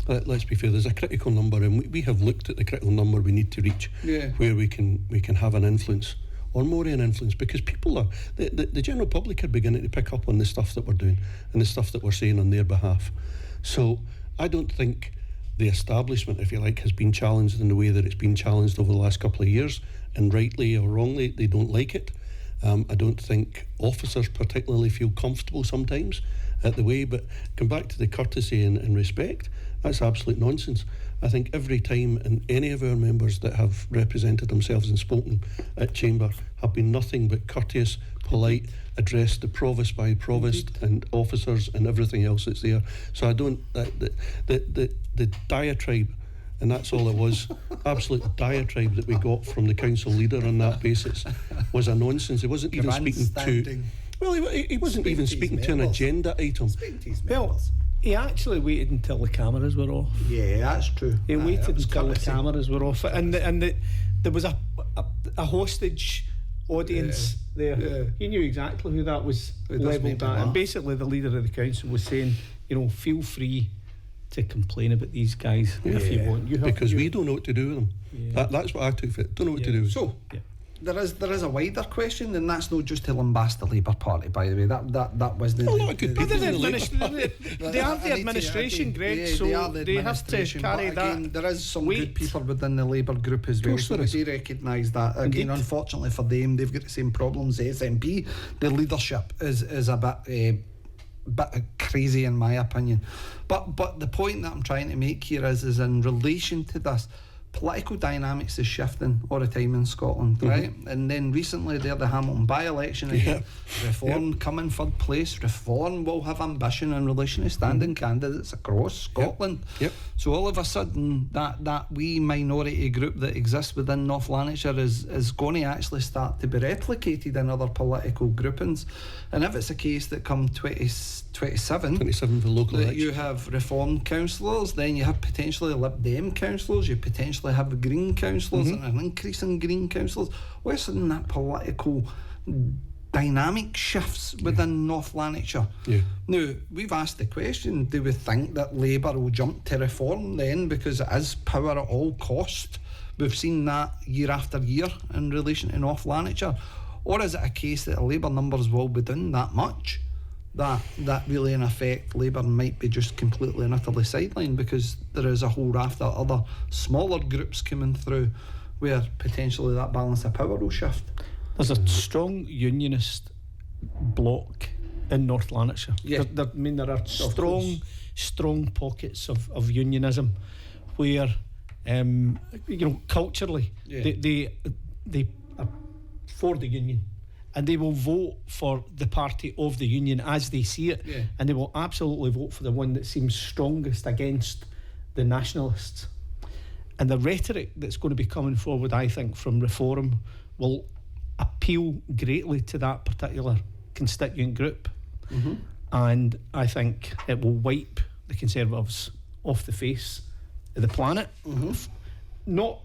Let's be fair, there's a critical number, and we have looked at the critical number we need to reach, where we can have an influence, or more than an influence, because people are, the general public are beginning to pick up on the stuff that we're doing and the stuff that we're saying on their behalf. So I don't think the establishment, if you like, has been challenged in the way that it's been challenged over the last couple of years, and rightly or wrongly, they don't like it. I don't think officers particularly feel comfortable sometimes at the way, but come back to the courtesy and respect, that's absolute nonsense. I think every time, and any of our members that have represented themselves and spoken at Chamber have been nothing but courteous, polite, addressed the provost by provost and officers and everything else that's there. So I don't, the diatribe, and that's all it was, absolute diatribe that we got from the council leader on that basis was a nonsense. He wasn't even speaking to, well, he wasn't even speaking to an agenda item. Well, he actually waited until the cameras were off. Yeah, that's true. He waited until the cameras were off, and there was a hostage audience there. Yeah. He knew exactly who that was levelled at, and basically the leader of the council was saying, feel free to complain about these guys if you want. Because we don't know what to do with them. Yeah. That's what I took for it. Don't know what to do with them. So, there is a wider question, and that's not just to lambast the Labour Party, by the way. That wasn't. A lot of good people in the Labour Party. They have the administration, Greg, so they have to carry again, that. There is some weight. good people within the Labour group as well, so we do recognise that. Again, unfortunately for them, they've got the same problems as SNP. The leadership is a bit bit crazy in my opinion. But the point that I'm trying to make here is in relation to this, political dynamics is shifting all the time in Scotland, right? And then recently there, the Hamilton by-election again, Reform coming third place. Reform will have ambition in relation to standing candidates across Scotland. So all of a sudden that wee minority group that exists within North Lanarkshire is going to actually start to be replicated in other political groupings. And if it's a case that come 27 for local that election, you have Reform councillors, then you have potentially Lib Dem councillors, you potentially have Green councillors and an increase in Green councillors. We're seeing that political dynamic shifts within North Lanarkshire. Now, we've asked the question, do we think that Labour will jump to Reform then because it is power at all cost? We've seen that year after year in relation to North Lanarkshire. Or is it a case that the Labour numbers will be down that much that really in effect Labour might be just completely and utterly sidelined because there is a whole raft of other smaller groups coming through where potentially that balance of power will shift? There's a strong unionist bloc in North Lanarkshire. There are strong pockets of unionism where culturally they are for the union. And they will vote for the party of the union as they see it, and they will absolutely vote for the one that seems strongest against the nationalists. And the rhetoric that's going to be coming forward, I think, from Reform will appeal greatly to that particular constituent group. And I think it will wipe the Conservatives off the face of the planet. Not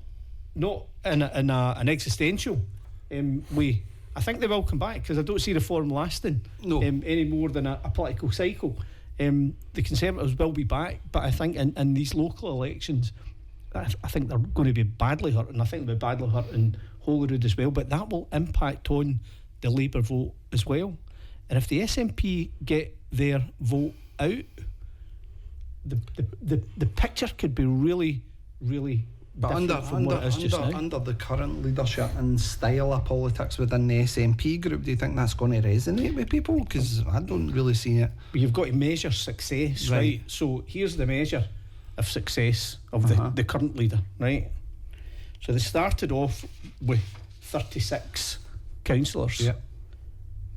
in an existential way. I think they will come back because I don't see Reform lasting any more than a political cycle. The Conservatives will be back, but I think in these local elections, I think they're going to be badly hurt, and I think they'll be badly hurt in Holyrood as well, but that will impact on the Labour vote as well. And if the SNP get their vote out, the picture could be really, really but under the current leadership and style of politics within the SNP group, do you think that's going to resonate with people? Because I don't really see it. But you've got to measure success, right? So here's the measure of success of the current leader, right? So they started off with 36 councillors,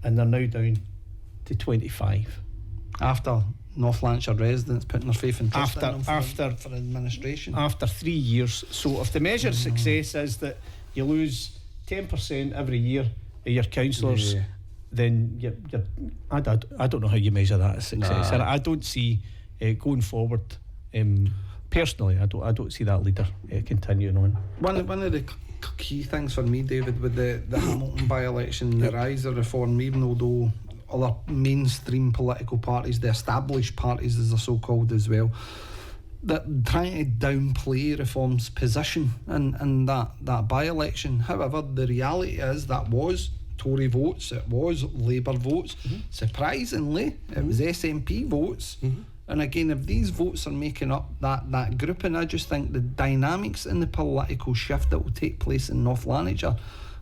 and they're now down to 25. After North Lanarkshire residents putting their faith and trust in them for administration. After 3 years. So if the measure of success is that you lose 10% every year of your councillors, then you're I don't know how you measure that as success. And I don't see going forward. Personally, I don't see that leader continuing on. One of the key things for me, David, with the Hamilton by-election, the rise of Reform, even although other mainstream political parties, the established parties as they're so called as well, that trying to downplay Reform's position in that by-election. However, the reality is that was Tory votes, it was Labour votes. Surprisingly, it was SNP votes. And again, if these votes are making up that group, and I just think the dynamics in the political shift that will take place in North Lanarkshire,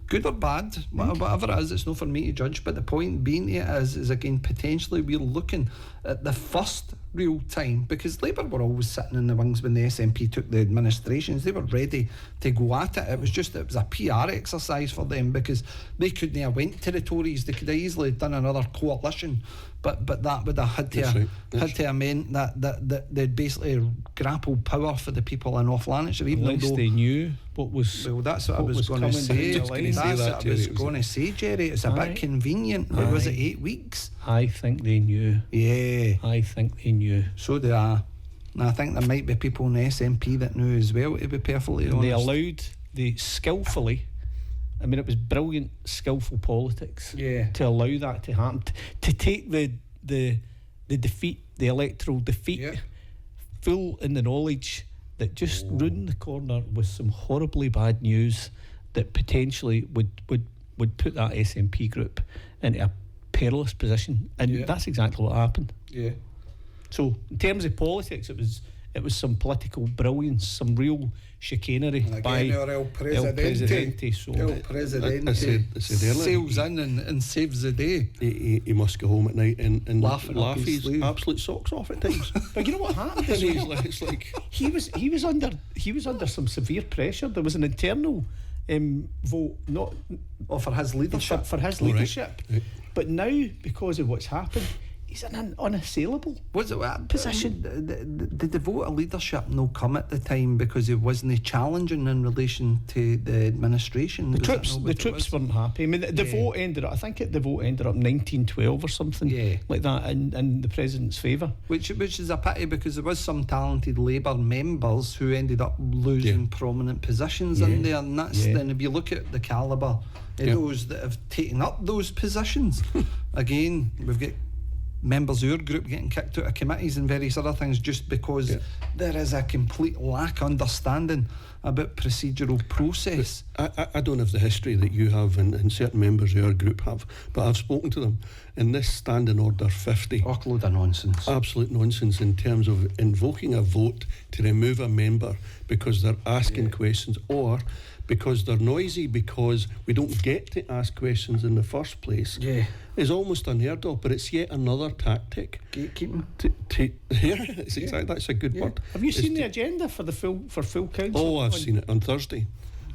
good or bad, whatever it is, it's not for me to judge, but the point being is again, potentially we're looking at the first real time, because Labour were always sitting in the wings when the SNP took the administrations. They were ready to go at it. It was a PR exercise for them, because they couldn't have went to the Tories. They could have easily done another coalition, but that would have had to have meant that they'd basically grappled power for the people in North Lanarkshire, even unless though they knew what was. Well, that's what I was going to say. That's what I was going to say, Jerry. It's a bit convenient. Was it 8 weeks? I think they knew. Yeah. I think they knew. So do I. And I think there might be people in the SNP that knew as well, to be perfectly honest. They skillfully, I mean, it was brilliant, skillful politics to allow that to happen. To take the defeat, the electoral defeat, full in the knowledge that just round the corner was some horribly bad news that potentially would put that SNP group into a perilous position, and that's exactly what happened. So in terms of politics, it it was some political brilliance, some real chicanery by El Presidente. So El Presidente I said earlier, sails in and saves the day. he must go home at night and Laughing up laugh his his sleeve. absolute socks off at times. but you know what happened? And he's like, it's like, he was under some severe pressure. There was an internal vote not For his leadership. for his All right. leadership. Right. But now, because of what's happened, he's in an unassailable Was it what position. Did the vote of leadership no come at the time because he wasn't challenging in relation to the administration? The Was that troops, not the what it troops was? weren't happy. I mean, the vote ended up. I think the vote ended up 1912 or something like that in the president's favour. Which is a pity because there was some talented Labour members who ended up losing prominent positions in there, and that's then if you look at the calibre of those that have taken up those positions, again we've got members of your group getting kicked out of committees and various other things just because there is a complete lack of understanding about procedural process. I don't have the history that you have and certain members of your group have, but I've spoken to them. In this Standing Order 50, Load of nonsense. absolute nonsense in terms of invoking a vote to remove a member because they're asking questions or because they're noisy because we don't get to ask questions in the first place is almost unheard of, but it's yet another tactic. Gatekeeping. It's exactly, that's a good word. Have you seen the agenda for full council? Oh, I've seen it on Thursday.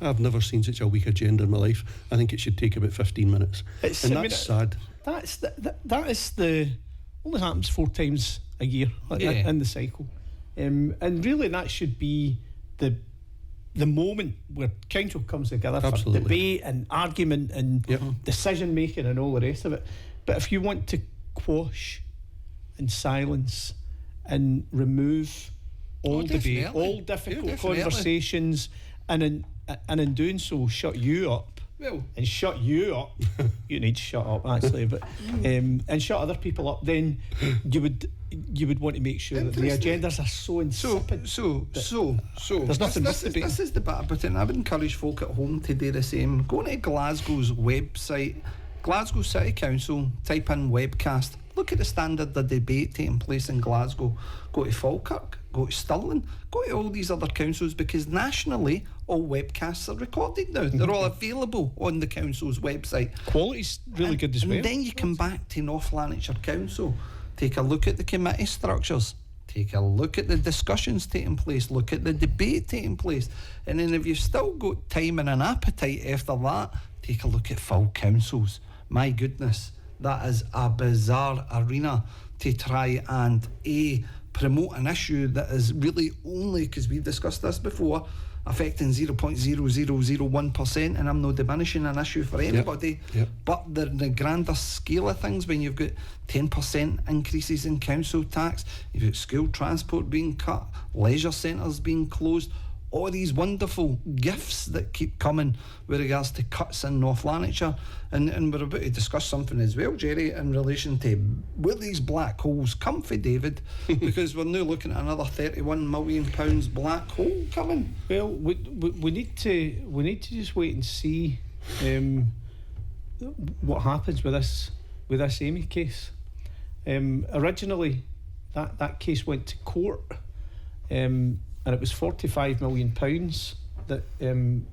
I've never seen such a weak agenda in my life. I think it should take about 15 minutes. And that's sad. That is the only happens 4 times a year in the cycle, and really that should be the moment where council comes together for debate and argument and decision making and all the rest of it. But if you want to quash and silence and remove all debate, all difficult conversations, and in doing so shut you up. And shut you up. You need to shut up actually, but and shut other people up. Then you would want to make sure that the agendas are so insipid. So there's nothing to debate. This is the bit about it, and I would encourage folk at home to do the same. Go to Glasgow's website, Glasgow City Council, type in webcast. Look at the standard of debate taking place in Glasgow. Go to Falkirk, go to Stirling, go to all these other councils, because nationally all webcasts are recorded now. They're all available on the council's website. Quality's really good as well. And then you come back to North Lanarkshire Council, take a look at the committee structures, take a look at the discussions taking place, look at the debate taking place, and then if you've still got time and an appetite after that, take a look at full councils. My goodness, that is a bizarre arena to try and promote an issue that is really only, because we've discussed this before, affecting 0.0001%, and I'm not diminishing an issue for anybody, but the grander scale of things, when you've got 10% increases in council tax, you've got school transport being cut, leisure centres being closed, all these wonderful gifts that keep coming with regards to cuts in North Lanarkshire, and we're about to discuss something as well, Jerry, in relation to where these black holes come from, David, because we're now looking at another £31 million black hole coming. Well, we need to just wait and see what happens with this Amy case. Originally, that case went to court. And it was £45 million that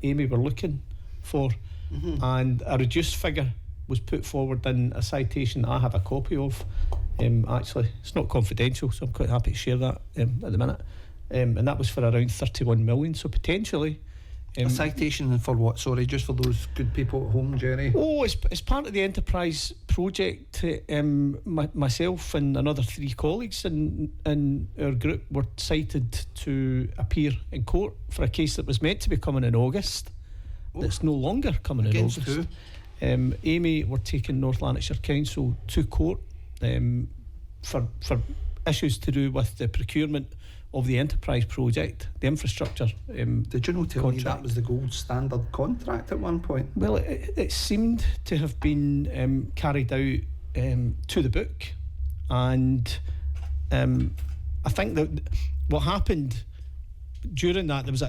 Amy were looking for, and a reduced figure was put forward in a citation that I have a copy of. Actually, it's not confidential, so I'm quite happy to share that at the minute. And that was for around 31 million. So potentially, a citation for what? Sorry, just for those good people at home, Jerry. Oh, it's part of the enterprise project. Myself and another 3 colleagues in our group were cited to appear in court for a case that was meant to be coming in August. That's no longer coming Against in August. Who? Amy were taking North Lanarkshire Council to court for issues to do with the procurement of the enterprise project, the infrastructure. Did you not tell contract. me that was the gold standard contract at one point? Well, it seemed to have been carried out to the book, and I think that what happened during that, there was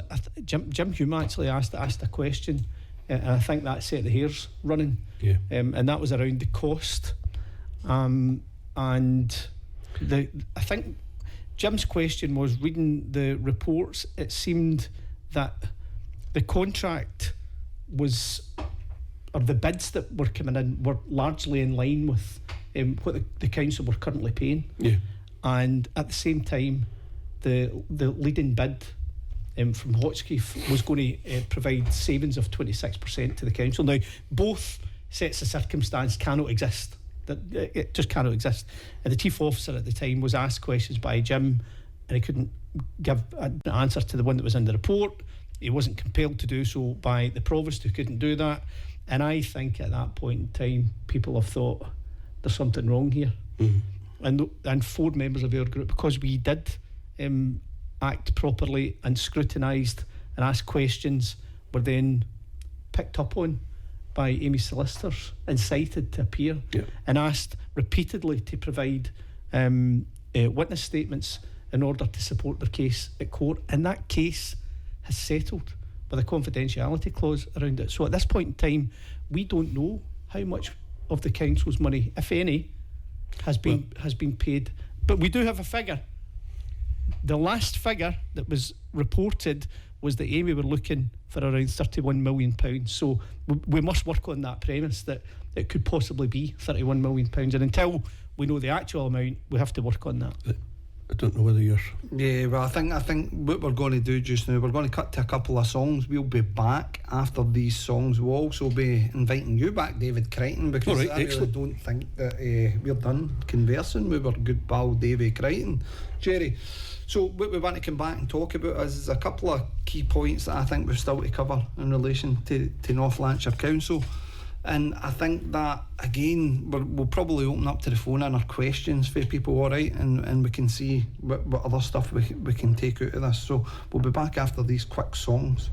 Jim Hume actually asked a question, and I think that set the hairs running, and that was around the cost, and I think Jim's question was, reading the reports, it seemed that the contract was, or the bids that were coming in were largely in line with what the council were currently paying. Yeah. And at the same time, the leading bid from Hotchkiss was going to provide savings of 26% to the council. Now, both sets of circumstance cannot exist. That it just cannot exist. And the chief officer at the time was asked questions by Jim, and he couldn't give an answer to the one that was in the report. He wasn't compelled to do so by the provost, who couldn't do that. And I think at that point in time, people have thought there's something wrong here. And 4 members of our group, because we did act properly and scrutinised and asked questions, were then picked up on by Amy's solicitors, incited to appear, and asked repeatedly to provide witness statements in order to support their case at court. And that case has settled with a confidentiality clause around it. So at this point in time, we don't know how much of the council's money, if any, has been paid. But we do have a figure. The last figure that was reported was that Amy were looking for around £31 million. So we must work on that premise that it could possibly be £31 million. And until we know the actual amount, we have to work on that. I don't know whether you're... Yeah, well, I think what we're going to do just now, we're going to cut to a couple of songs. We'll be back after these songs. We'll also be inviting you back, David Crichton, because I really don't think that we're done conversing with our good pal David Crichton. Jerry, so what we want to come back and talk about is a couple of key points that I think we've still to cover in relation to North Lanarkshire Council. And I think that, again, we'll probably open up to the phone and our questions for people, all right, and we can see what other stuff we can take out of this. So we'll be back after these quick songs.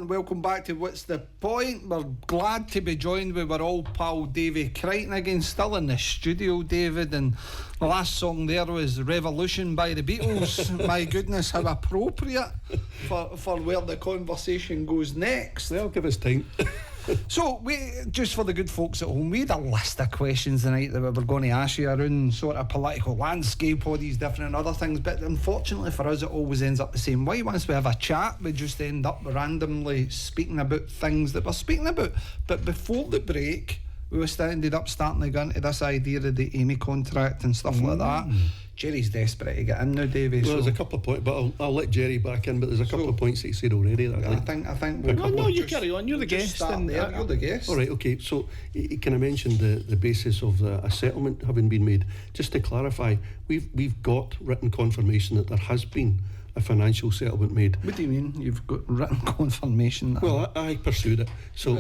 Welcome back to What's the Point. We're glad to be joined with our old pal David Crichton again, still in the studio, David, and the last song there was Revolution by the Beatles. My goodness, how appropriate for where the conversation goes next. Well, give us time. So, just for the good folks at home, we had a list of questions tonight that we were going to ask you around sort of political landscape, all these different other things, but unfortunately for us it always ends up the same way. Once we have a chat, we just end up randomly speaking about things that we're speaking about. But before the break, we ended up starting to go into this idea of the Amy contract and stuff like that. Jerry's desperate to get in now, Davey. Well, there's a couple of points, but I'll let Jerry back in. But there's a couple of points that he said already. That I think. No, you carry on. You're the guest. You're the guest. All right. Okay. So, can I mention the basis of a settlement having been made? Just to clarify, we've got written confirmation that there has been a financial settlement made. What do you mean you've got written confirmation? Well, I pursued it. So,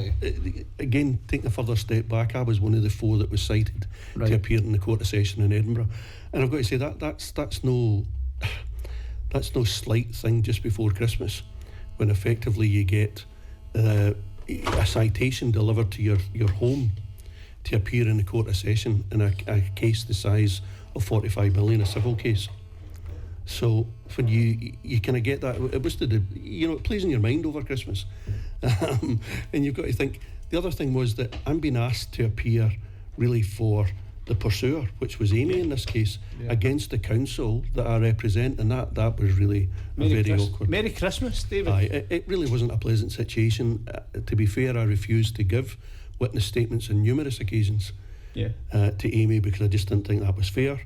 again, taking a further step back, I was one of the 4 that was cited to appear in the Court of Session in Edinburgh. And I've got to say that's no slight thing just before Christmas, when effectively you get a citation delivered to your home to appear in the Court of Session in a case the size of 45 million, a civil case. So when you kind of get that, it was it plays in your mind over Christmas, and you've got to think. The other thing was that I'm being asked to appear really for the pursuer, which was Amy in this case, against the council that I represent, and that was really very awkward. Merry Christmas, David. Aye, it really wasn't a pleasant situation. To be fair, I refused to give witness statements on numerous occasions to Amy because I just didn't think that was fair.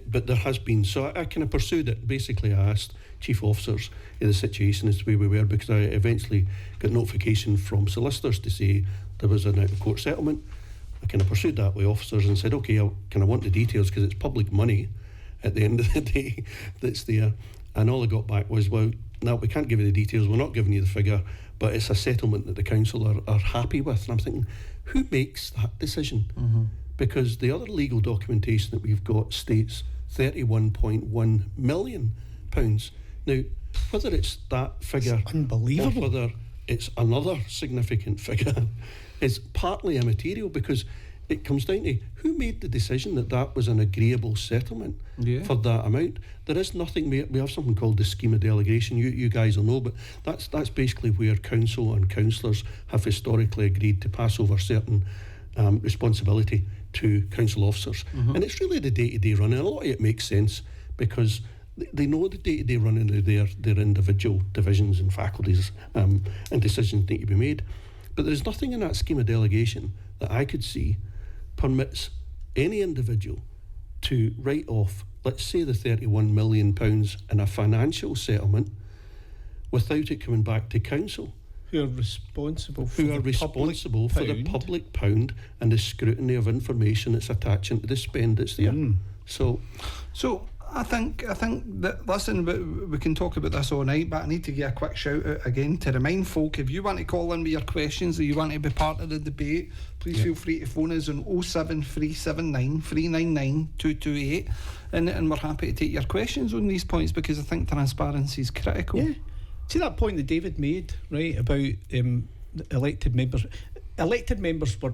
But there has been, so I kind of pursued it. Basically, I asked chief officers in the situation as to where we were, because I eventually got notification from solicitors to say there was an out-of-court settlement. I kind of pursued that with officers and said, okay, I kind of want the details because it's public money at the end of the day that's there. And all I got back was, well, no, we can't give you the details, we're not giving you the figure, but it's a settlement that the council are happy with. And I'm thinking, who makes that decision? Because the other legal documentation that we've got states £31.1 million. Now, whether it's that figure, it's unbelievable, or whether it's another significant figure, is partly immaterial, because it comes down to who made the decision that that was an agreeable settlement for that amount. There is nothing. We have something called the scheme of delegation. You guys will know, but that's basically where council and councillors have historically agreed to pass over certain responsibility to council officers, and it's really the day-to-day running. A lot of it makes sense because they know the day-to-day running of their individual divisions and faculties, and decisions need to be made. But there's nothing in that scheme of delegation that I could see permits any individual to write off, let's say, the £31 million in a financial settlement without it coming back to council. Who are responsible for the public pound and the scrutiny of information that's attaching to the spend that's there. So I think that, listen, we can talk about this all night, but I need to give a quick shout out again to remind folk, if you want to call in with your questions or you want to be part of the debate, please feel free to phone us on 07379 399 228, and we're happy to take your questions on these points, because I think transparency is critical. Yeah. See that point that David made, right, about elected members. Elected members were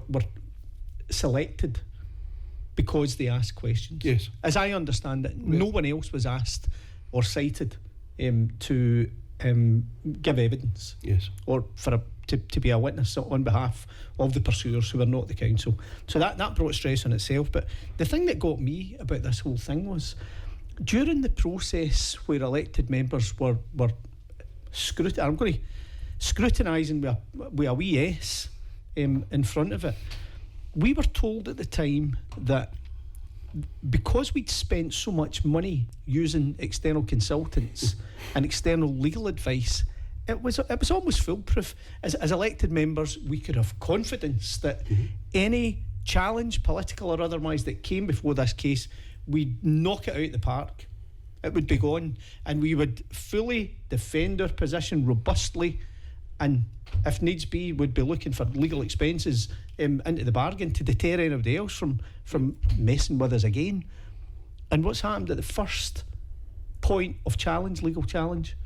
selected because they asked questions. Yes. As I understand it, no one else was asked or cited to give evidence. Yes. Or to be a witness on behalf of the pursuers who were not the council. So that brought stress on itself. But the thing that got me about this whole thing was, during the process where elected members were scrutinising with a wee S in front of it, we were told at the time that because we'd spent so much money using external consultants and external legal advice, it was almost foolproof. As elected members, we could have confidence that any challenge, political or otherwise, that came before this case, we'd knock it out the park. It would be gone, and we would fully defend our position robustly, and if needs be, would be looking for legal expenses into the bargain to deter anybody else from messing with us again. And what's happened at the first point of challenge, legal challenge?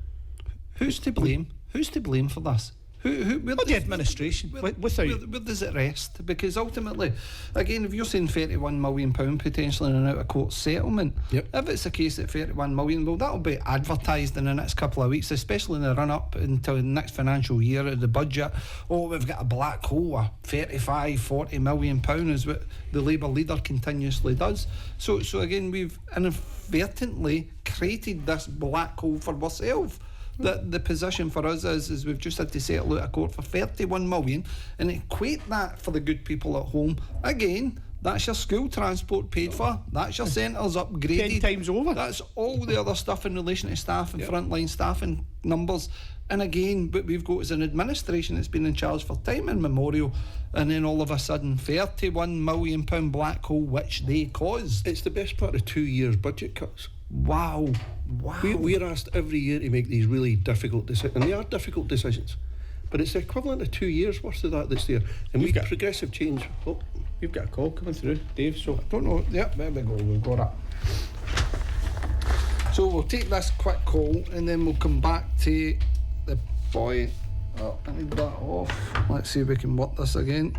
Who's to blame? Who's to blame for this? The administration. Where does it rest? Because ultimately, again, if you're saying £31 million potentially in an out-of-court settlement, if it's a case at £31 million, well, that'll be advertised in the next couple of weeks, especially in the run-up until the next financial year of the budget. Oh, we've got a black hole of £35-40 million, is what the Labour leader continuously does. So again, we've inadvertently created this black hole for ourselves. The position for us is we've just had to settle out a court for £31 million and equate that for the good people at home. Again, that's your school transport paid for, that's your centres upgraded 10 times over. That's all the other stuff in relation to staff and frontline staffing numbers. And again, what we've got is an administration that's been in charge for time immemorial, and then all of a sudden £31 million black hole which they caused. It's the best part of 2 years budget cuts. Wow. We're asked every year to make these really difficult decisions, and they are difficult decisions, but it's the equivalent of 2 years worth of that's there. And we've got progressive change. Oh, we've got a call coming through, Dave, so I don't know. There we go, we've got it. So we'll take this quick call and then we'll come back to the point. Oh, I need that off. Let's see if we can work this again.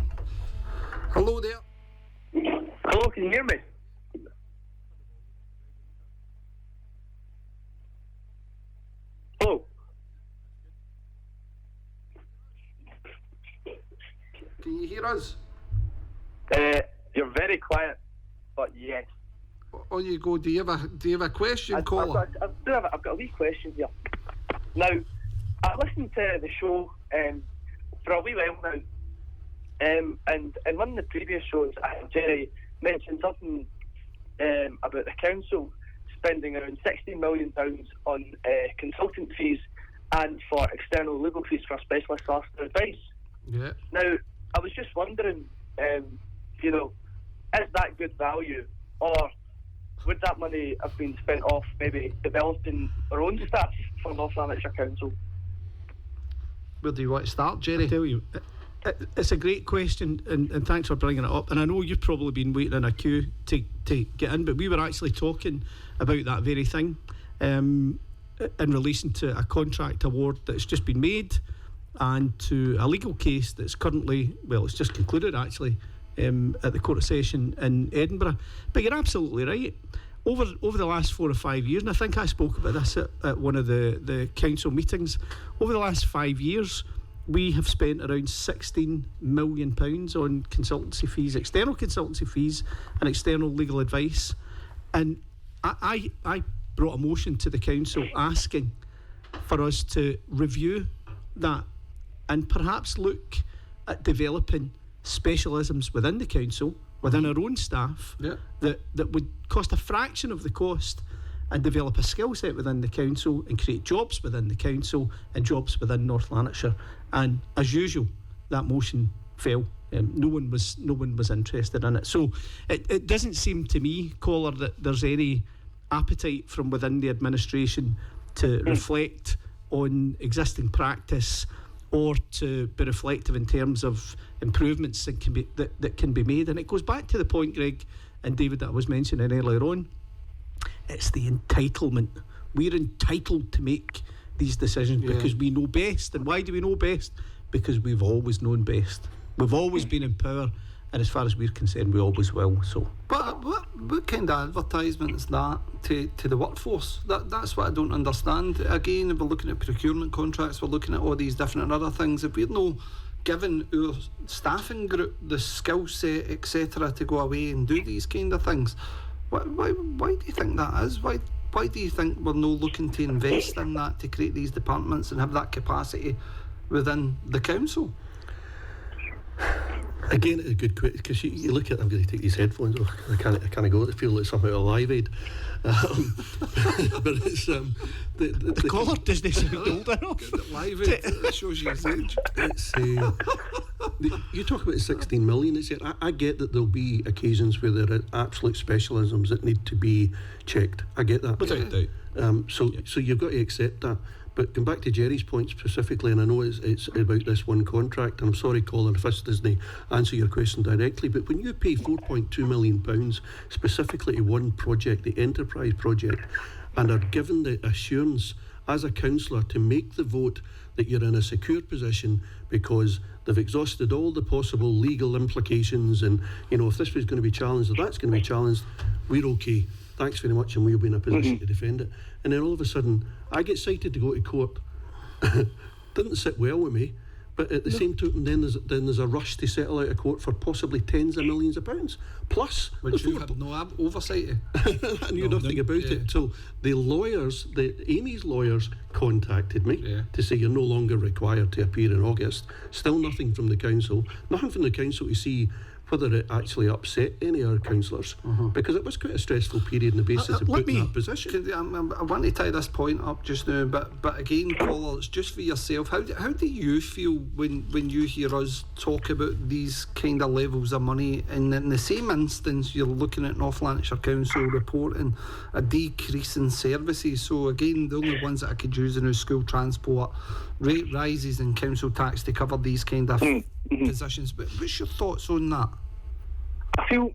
Hello there. Hello, can you hear me? Hello. Can you hear us? You're very quiet, but yes. On you go. Do you have a question, caller? I've got a wee question here. Now, I listened to the show for a wee while now, and in one of the previous shows, Jerry mentioned something about the council spending around £16 million on consultant fees and for external legal fees for specialist solicitor advice. Yeah. Now, I was just wondering, is that good value, or would that money have been spent off maybe developing our own staff for North Lanarkshire Council? Where do you want to start, Jerry? I tell you, it's a great question, and thanks for bringing it up. And I know you've probably been waiting in a queue to get in, but we were actually talking about that very thing in relation to a contract award that's just been made and to a legal case that's currently, well, it's just concluded actually, at the Court of Session in Edinburgh. But you're absolutely right. Over the last 4 or 5 years, and I think I spoke about this at one of the council meetings, over the last 5 years, we have spent around £16 million on consultancy fees, external consultancy fees and external legal advice. And I brought a motion to the council asking for us to review that and perhaps look at developing specialisms within the council, within our own staff, that would cost a fraction of the cost, and develop a skill set within the council and create jobs within the council and jobs within North Lanarkshire. And as usual, that motion fell. No one was interested in it. So it doesn't seem to me, Cllr, that there's any appetite from within the administration to reflect on existing practice or to be reflective in terms of improvements that can be made. And it goes back to the point, Greg and David, that I was mentioning earlier on. It's the entitlement. We're entitled to make these decisions because we know best. And why do we know best? Because we've always known best. We've always been in power, and as far as we're concerned, we always will. So, but what kind of advertisement is that to the workforce? That's what I don't understand. Again, if we're looking at procurement contracts, we're looking at all these different other things. If we're no giving our staffing group the skill set, etc., to go away and do these kind of things, why do you think that is? Why do you think we're no looking to invest in that, to create these departments and have that capacity within the council? Again, it's a good question, because you look at, I'm going to take these headphones off, I can't go, I feel like something out of Live Aid. But it's the colour doesn't sound old enough. Live Aid, it shows you his age. It's you talk about 16 million. I get that there'll be occasions where there are absolute specialisms that need to be checked. I get that. Without doubt. So you've got to accept that. But going back to Jerry's point specifically, and I know it's about this one contract, and I'm sorry, Colin, if this doesn't answer your question directly, but when you pay £4.2 million specifically to one project, the enterprise project, and are given the assurance as a councillor to make the vote that you're in a secure position because they've exhausted all the possible legal implications, and if this was going to be challenged or that's going to be challenged, we're okay. Thanks very much, and we'll be in a position to defend it. And then all of a sudden, I get cited to go to court. Didn't sit well with me, but at the same token, then there's a rush to settle out of court for possibly tens of millions of pounds. Plus, which you had no oversight of. I knew nothing about it. So the lawyers, Amy's lawyers, contacted me to say you're no longer required to appear in August. Still nothing from the council. Nothing from the council to see whether it actually upset any other councillors, because it was quite a stressful period on the basis of putting in that position. I want to tie this point up just now, but again, Paul, it's just for yourself. How do you feel when you hear us talk about these kind of levels of money, and in the same instance you're looking at North Lanarkshire Council reporting a decrease in services? So again, the only ones that I could use are school transport, rate rises and council tax to cover these kind of positions. But what's your thoughts on that? I feel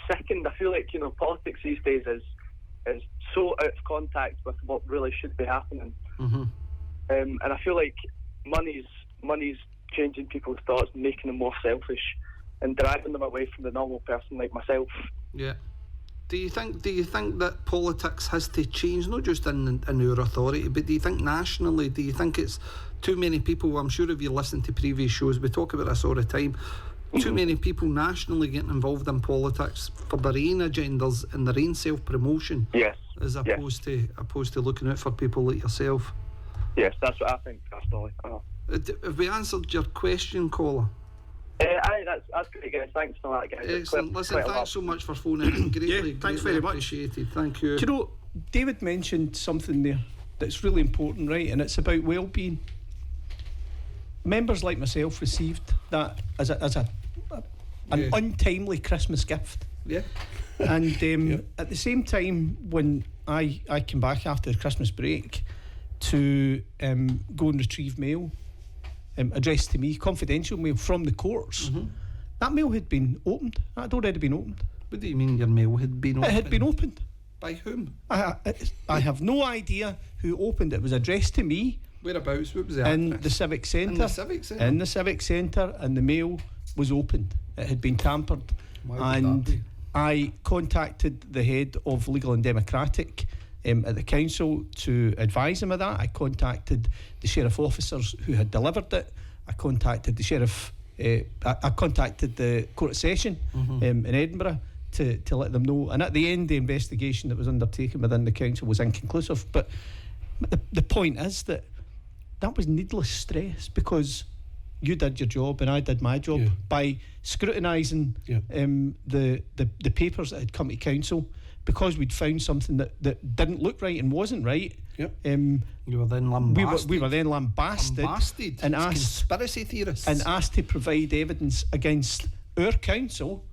sickened. I feel like politics these days is so out of contact with what really should be happening, and I feel like money's changing people's thoughts, making them more selfish, and driving them away from the normal person like myself. Yeah. Do you think that politics has to change, not just in our authority, but do you think nationally? Do you think it's too many people? I'm sure if you listen to previous shows, we talk about this all the time. Too many people nationally getting involved in politics for their own agendas and their own self-promotion. Yes. As opposed to looking out for people like yourself. Yes, that's what I think personally. Have we answered your question, Cllr? That's great, guys. Thanks for that, guys. Excellent. Listen, thanks so much for phoning in. Greatly, thanks very much. Appreciated. Thank you. Do you know, David mentioned something there that's really important, right? And it's about well-being. Members like myself received that as an untimely Christmas gift. Yeah. And at the same time, when I came back after the Christmas break to go and retrieve mail addressed to me, confidential mail from the courts, that mail had been opened. It had already been opened. What do you mean your mail had been opened? It had been opened. By whom? I have no idea who opened it. It was addressed to me. Whereabouts? What was the in address? the Civic Centre. In the Civic Centre? In the Civic Centre, and the mail was opened. It had been tampered. Why would that be? I contacted the head of Legal and Democratic at the council to advise him of that. I contacted the sheriff officers who had delivered it. I contacted the sheriff. I contacted the Court of Session in Edinburgh to let them know. And at the end, the investigation that was undertaken within the council was inconclusive. But the point is that was needless stress, because you did your job and I did my job by scrutinising the papers that had come to council, because we'd found something that didn't look right and wasn't right. You were then lambasted. We were then lambasted and asked conspiracy theorists and asked to provide evidence against our council.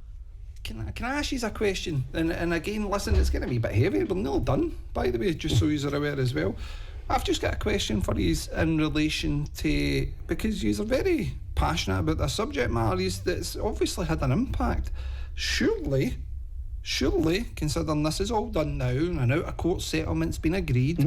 Can I ask you a question? And again, listen, it's going to be a bit heavy. We're nearly done, by the way, just so you're aware as well. I've just got a question for you in relation to, because you are very passionate about the subject matter, that's obviously had an impact. Surely, considering this is all done now and an out-of-court settlement's been agreed,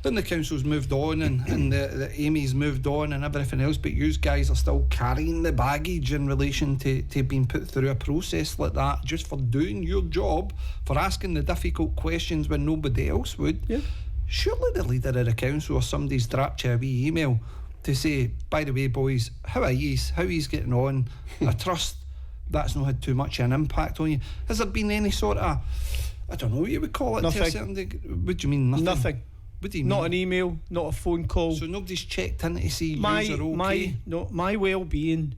and the council's moved on and the Amy's moved on and everything else, but you guys are still carrying the baggage in relation to being put through a process like that, just for doing your job, for asking the difficult questions when nobody else would. Surely the leader of the council or somebody's dropped you a wee email to say, by the way, boys, how he's getting on. I trust that's not had too much of an impact on you. Has there been any sort of, I don't know what you would call it, Nothing. to a certain degree? What do you mean, nothing? Nothing. What do you mean? Not an email, not a phone call. So nobody's checked in to see my yous are okay? my well-being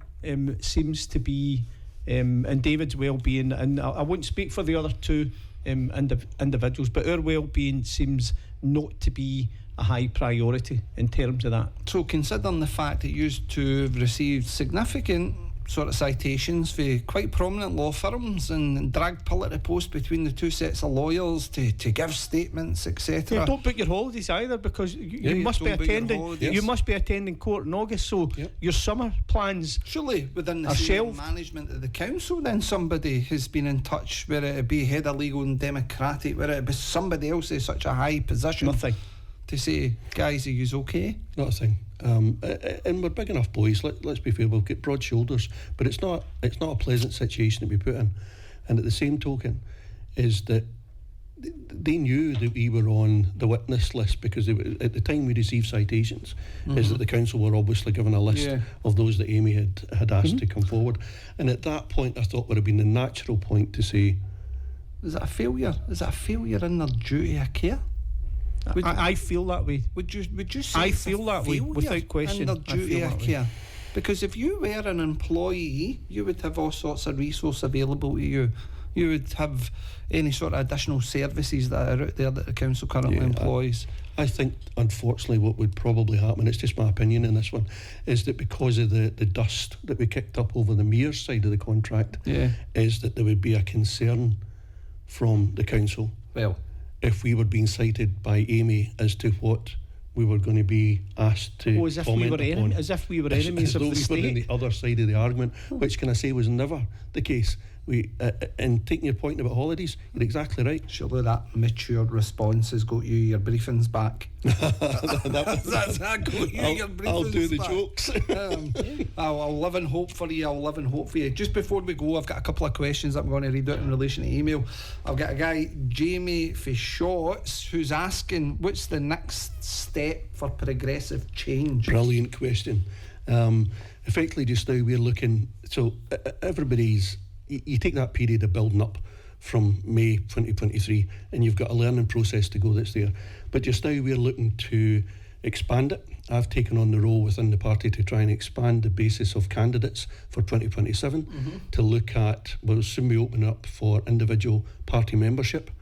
seems to be, and David's well-being, and I won't speak for the other two individuals, but our well-being seems not to be a high priority in terms of that. So considering the fact that you two have received significant sort of citations for quite prominent law firms and dragged pillar to post between the two sets of lawyers to give statements, etc. Don't book your holidays either, because you must be attending court in August, so your summer plans surely within the are senior shelved. management of the council, then somebody has been in touch, whether it be head of Legal and Democratic, whether it be somebody else in such a high position. Nothing. To say, guys, are you okay? Not a thing. And we're big enough boys. Let's be fair. We've got broad shoulders, but it's not a pleasant situation to be put in. And at the same token, is that they knew that we were on the witness list, because they were, at the time we received citations, is that the council were obviously given a list of those that Amy had asked to come forward. And at that point, I thought would have been the natural point to say, is that a failure? Is that a failure in their duty of care? I feel that way. Would you say I feel that way without question? In their duty of care? Because if you were an employee, you would have all sorts of resources available to you. You would have any sort of additional services that are out there that the council currently employs. I think, unfortunately, what would probably happen, it's just my opinion in this one, is that because of the dust that we kicked up over the MEARs side of the contract, is that there would be a concern from the council. Well, if we were being cited by Amy as to what we were going to be asked to comment upon. As if we were enemies of the state. We were on the other side of the argument, which, can I say, was never the case. And taking your point about holidays, you're exactly right. Surely that mature response has got you your briefings back. That's how got you your briefings I'll do the back. jokes. I'll live in hope for you. Just before we go, I've got a couple of questions that I'm going to read out in relation to email. I've got a guy, Jamie Fishots, who's asking, what's the next step for progressive change? Brilliant question. Effectively, just now we're looking, so everybody's, you take that period of building up from May 2023 and you've got a learning process to go that's there. But just now we're looking to expand it. I've taken on the role within the party to try and expand the basis of candidates for 2027 to look at, we'll soon be opening up for individual party membership,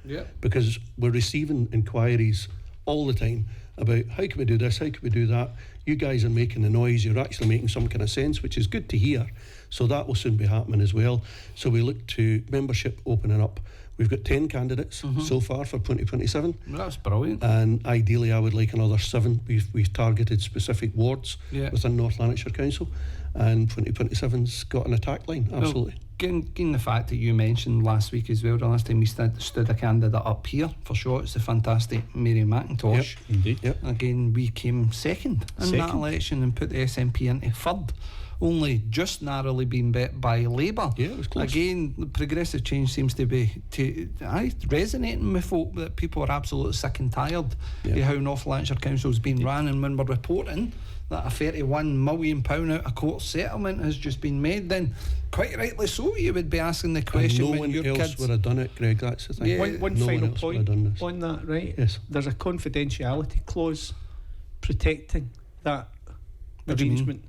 because we're receiving inquiries all the time about how can we do this, how can we do that. You guys are making the noise, you're actually making some kind of sense, which is good to hear. So that will soon be happening as well. So we look to membership opening up. We've got 10 candidates so far for 2027. Well, that's brilliant. And ideally I would like another 7. We've targeted specific wards within North Lanarkshire Council, and 2027's got an attack line, absolutely. given the fact that you mentioned last week as well, the last time we stood a candidate up here for Shorts, the fantastic Mary McIntosh. Yep, indeed. Yep. Again, we came second in that election and put the SNP into third, only just narrowly being bet by Labour. Yeah, it was close. Again, the progressive change seems to be resonating with folk, that people are absolutely sick and tired of how North Lanarkshire Council's been run, and when we're reporting that a £31 million out of court settlement has just been made, then quite rightly so you would be asking the question, and no when one your else kids would have done it, Greg, that's the thing. Yeah. One No one final else would point have done this. on that, right? Yes. There's a confidentiality clause protecting that What do you mean? arrangement.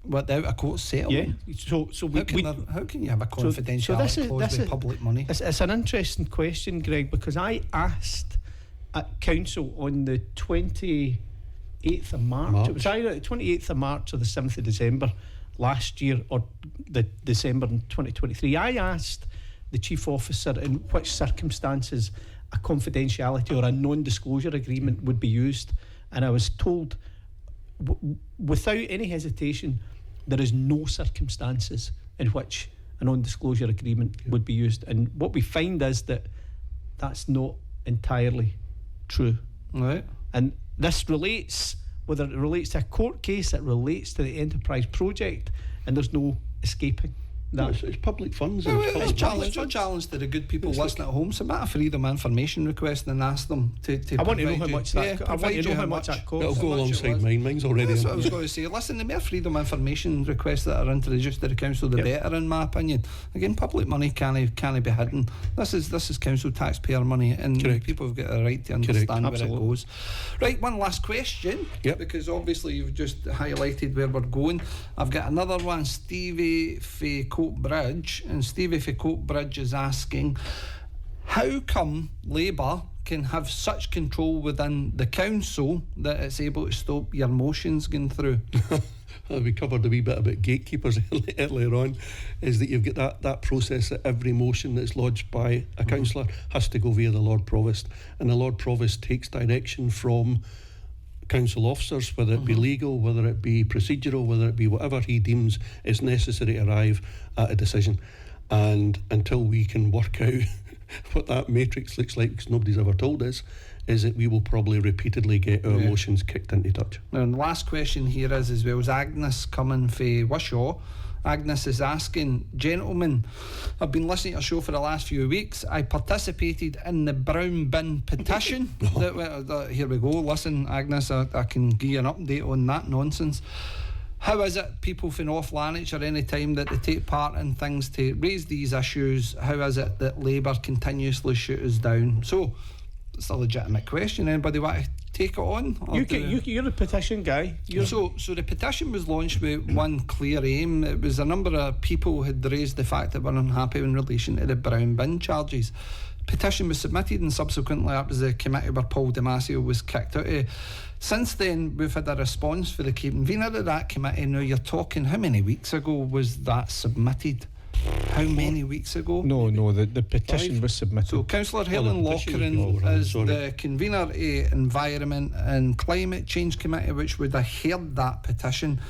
without a court settlement. Yeah. So we, How can you have a confidentiality clause with public money? It's an interesting question, Greg, because I asked at council on the 28th of March. It was either the 28th of March or the 7th of December last year, or the December in 2023. I asked the chief officer in which circumstances a confidentiality or a non-disclosure agreement would be used, and I was told without any hesitation there is no circumstances in which a non-disclosure agreement would be used. And what we find is that that's not entirely true. Right. And this relates, whether it relates to a court case, it relates to the enterprise project, and there's no escaping that. It's public funds. No, and it's public a challenge to the good people listening at home. Submit a freedom of information request and ask them to I want to know provide how you- much that. yeah, I want provide to you know how how much that It'll costs. go much it alongside was. mine. Mine's already That's in. what I was going to say. Listen, the more freedom of information requests that are introduced to the council, the better, in my opinion. Again, public money can't be hidden. This is council taxpayer money, and Correct. people have got a right to understand where it Absolutely. goes. Right, one last question. Yep. Because obviously you've just highlighted where we're going. I've got another one, Stevie for Coatbridge, and Stevie for Coatbridge is asking, how come Labour can have such control within the council that it's able to stop your motions going through? We covered a wee bit about gatekeepers earlier on, is that you've got that process that every motion that's lodged by a councillor has to go via the Lord Provost, and the Lord Provost takes direction from council officers, whether it be legal, whether it be procedural, whether it be whatever he deems is necessary to arrive at a decision. And until we can work out what that matrix looks like, because nobody's ever told us, is that we will probably repeatedly get our motions kicked into touch. Now, and the last question here is, as well, as Agnes coming for Wishaw. Agnes is asking, gentlemen, I've been listening to your show for the last few weeks. I participated in the brown bin petition. Here we go. Listen, Agnes, I can give you an update on that nonsense. How is it people from North Lanarkshire, any time that they take part in things to raise these issues, how is it that Labour continuously shoot us down? So, it's a legitimate question. Anybody want to take it on? You're a petition guy. So the petition was launched with one clear aim. It was a number of people had raised the fact that were unhappy in relation to the brown bin charges. Petition was submitted, and subsequently that was the committee where Paul Damasio was kicked out of. Since then, we've had a response for the convener of that committee. Now, you're talking, how many weeks ago was that submitted? How many weeks ago? No, the petition was submitted. So Councillor Helen Lochran is the convener of Environment and Climate Change Committee, which would have heard that petition.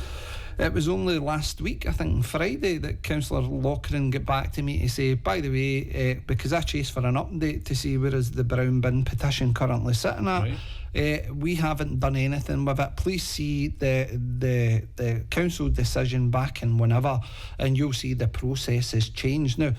It was only last week, I think Friday, that Councillor Lochran got back to me to say, by the way, because I chased for an update to see where is the brown bin petition currently sitting at. Right. We haven't done anything with it. Please see the council decision back in whenever, and you'll see the process has changed. Now,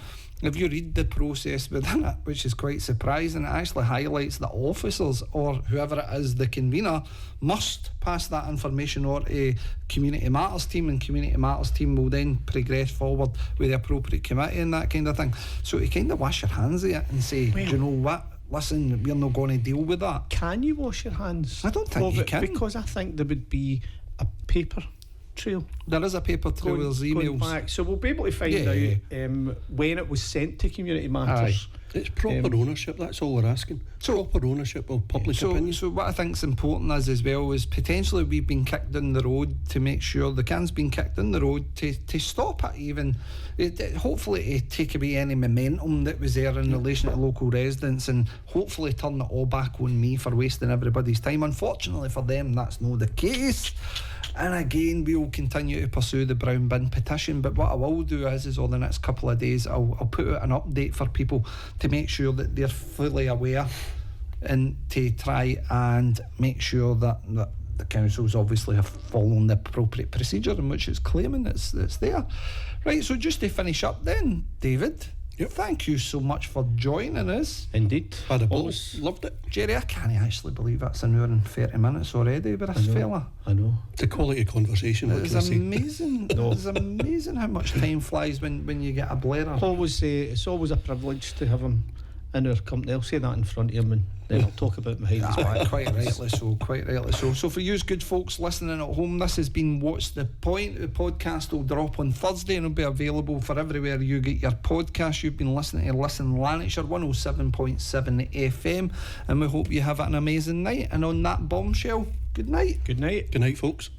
if you read the process within it, which is quite surprising, it actually highlights that officers or whoever it is, the convener, must pass that information on to Community Matters team, and Community Matters team will then progress forward with the appropriate committee and that kind of thing. So you kind of wash your hands of it and say, do you know what? Listen, we're not going to deal with that. Can you wash your hands? I don't think you can. Because I think there would be a paper trail. There is a paper trail, there's emails. Back. So we'll be able to find out when it was sent to Community Matters. It's proper ownership, that's all we're asking. Proper ownership of public opinion. So what I think is important as well is potentially we've been kicked down the road to make sure the can's been kicked down the road to stop it even. Hopefully to take away any momentum that was there in relation to local residents, and hopefully turn it all back on me for wasting everybody's time. Unfortunately for them, that's not the case. And again, we will continue to pursue the brown bin petition. But what I will do is over the next couple of days, I'll put out an update for people to make sure that they're fully aware and to try and make sure that the councils obviously have followed the appropriate procedure in which it's claiming it's there. Right, so just to finish up then, David, thank you so much for joining us. Indeed. Had a ball. Always Loved it. Jerry, I can't actually believe that's an hour and 30 minutes already with this fella. I know. It's a quality conversation. What It's can I say? amazing. It's amazing how much time flies when you get a blairer. It's always a privilege to have him in our company. I'll say that in front of him, and then I'll talk about behind his back. Quite rightly so. So for you good folks listening at home, this has been What's the Point? The podcast will drop on Thursday and will be available for everywhere you get your podcast. You've been listening to Listen Lanarkshire 107.7 FM, and we hope you have an amazing night. And on that bombshell, good night. Good night. Good night, folks.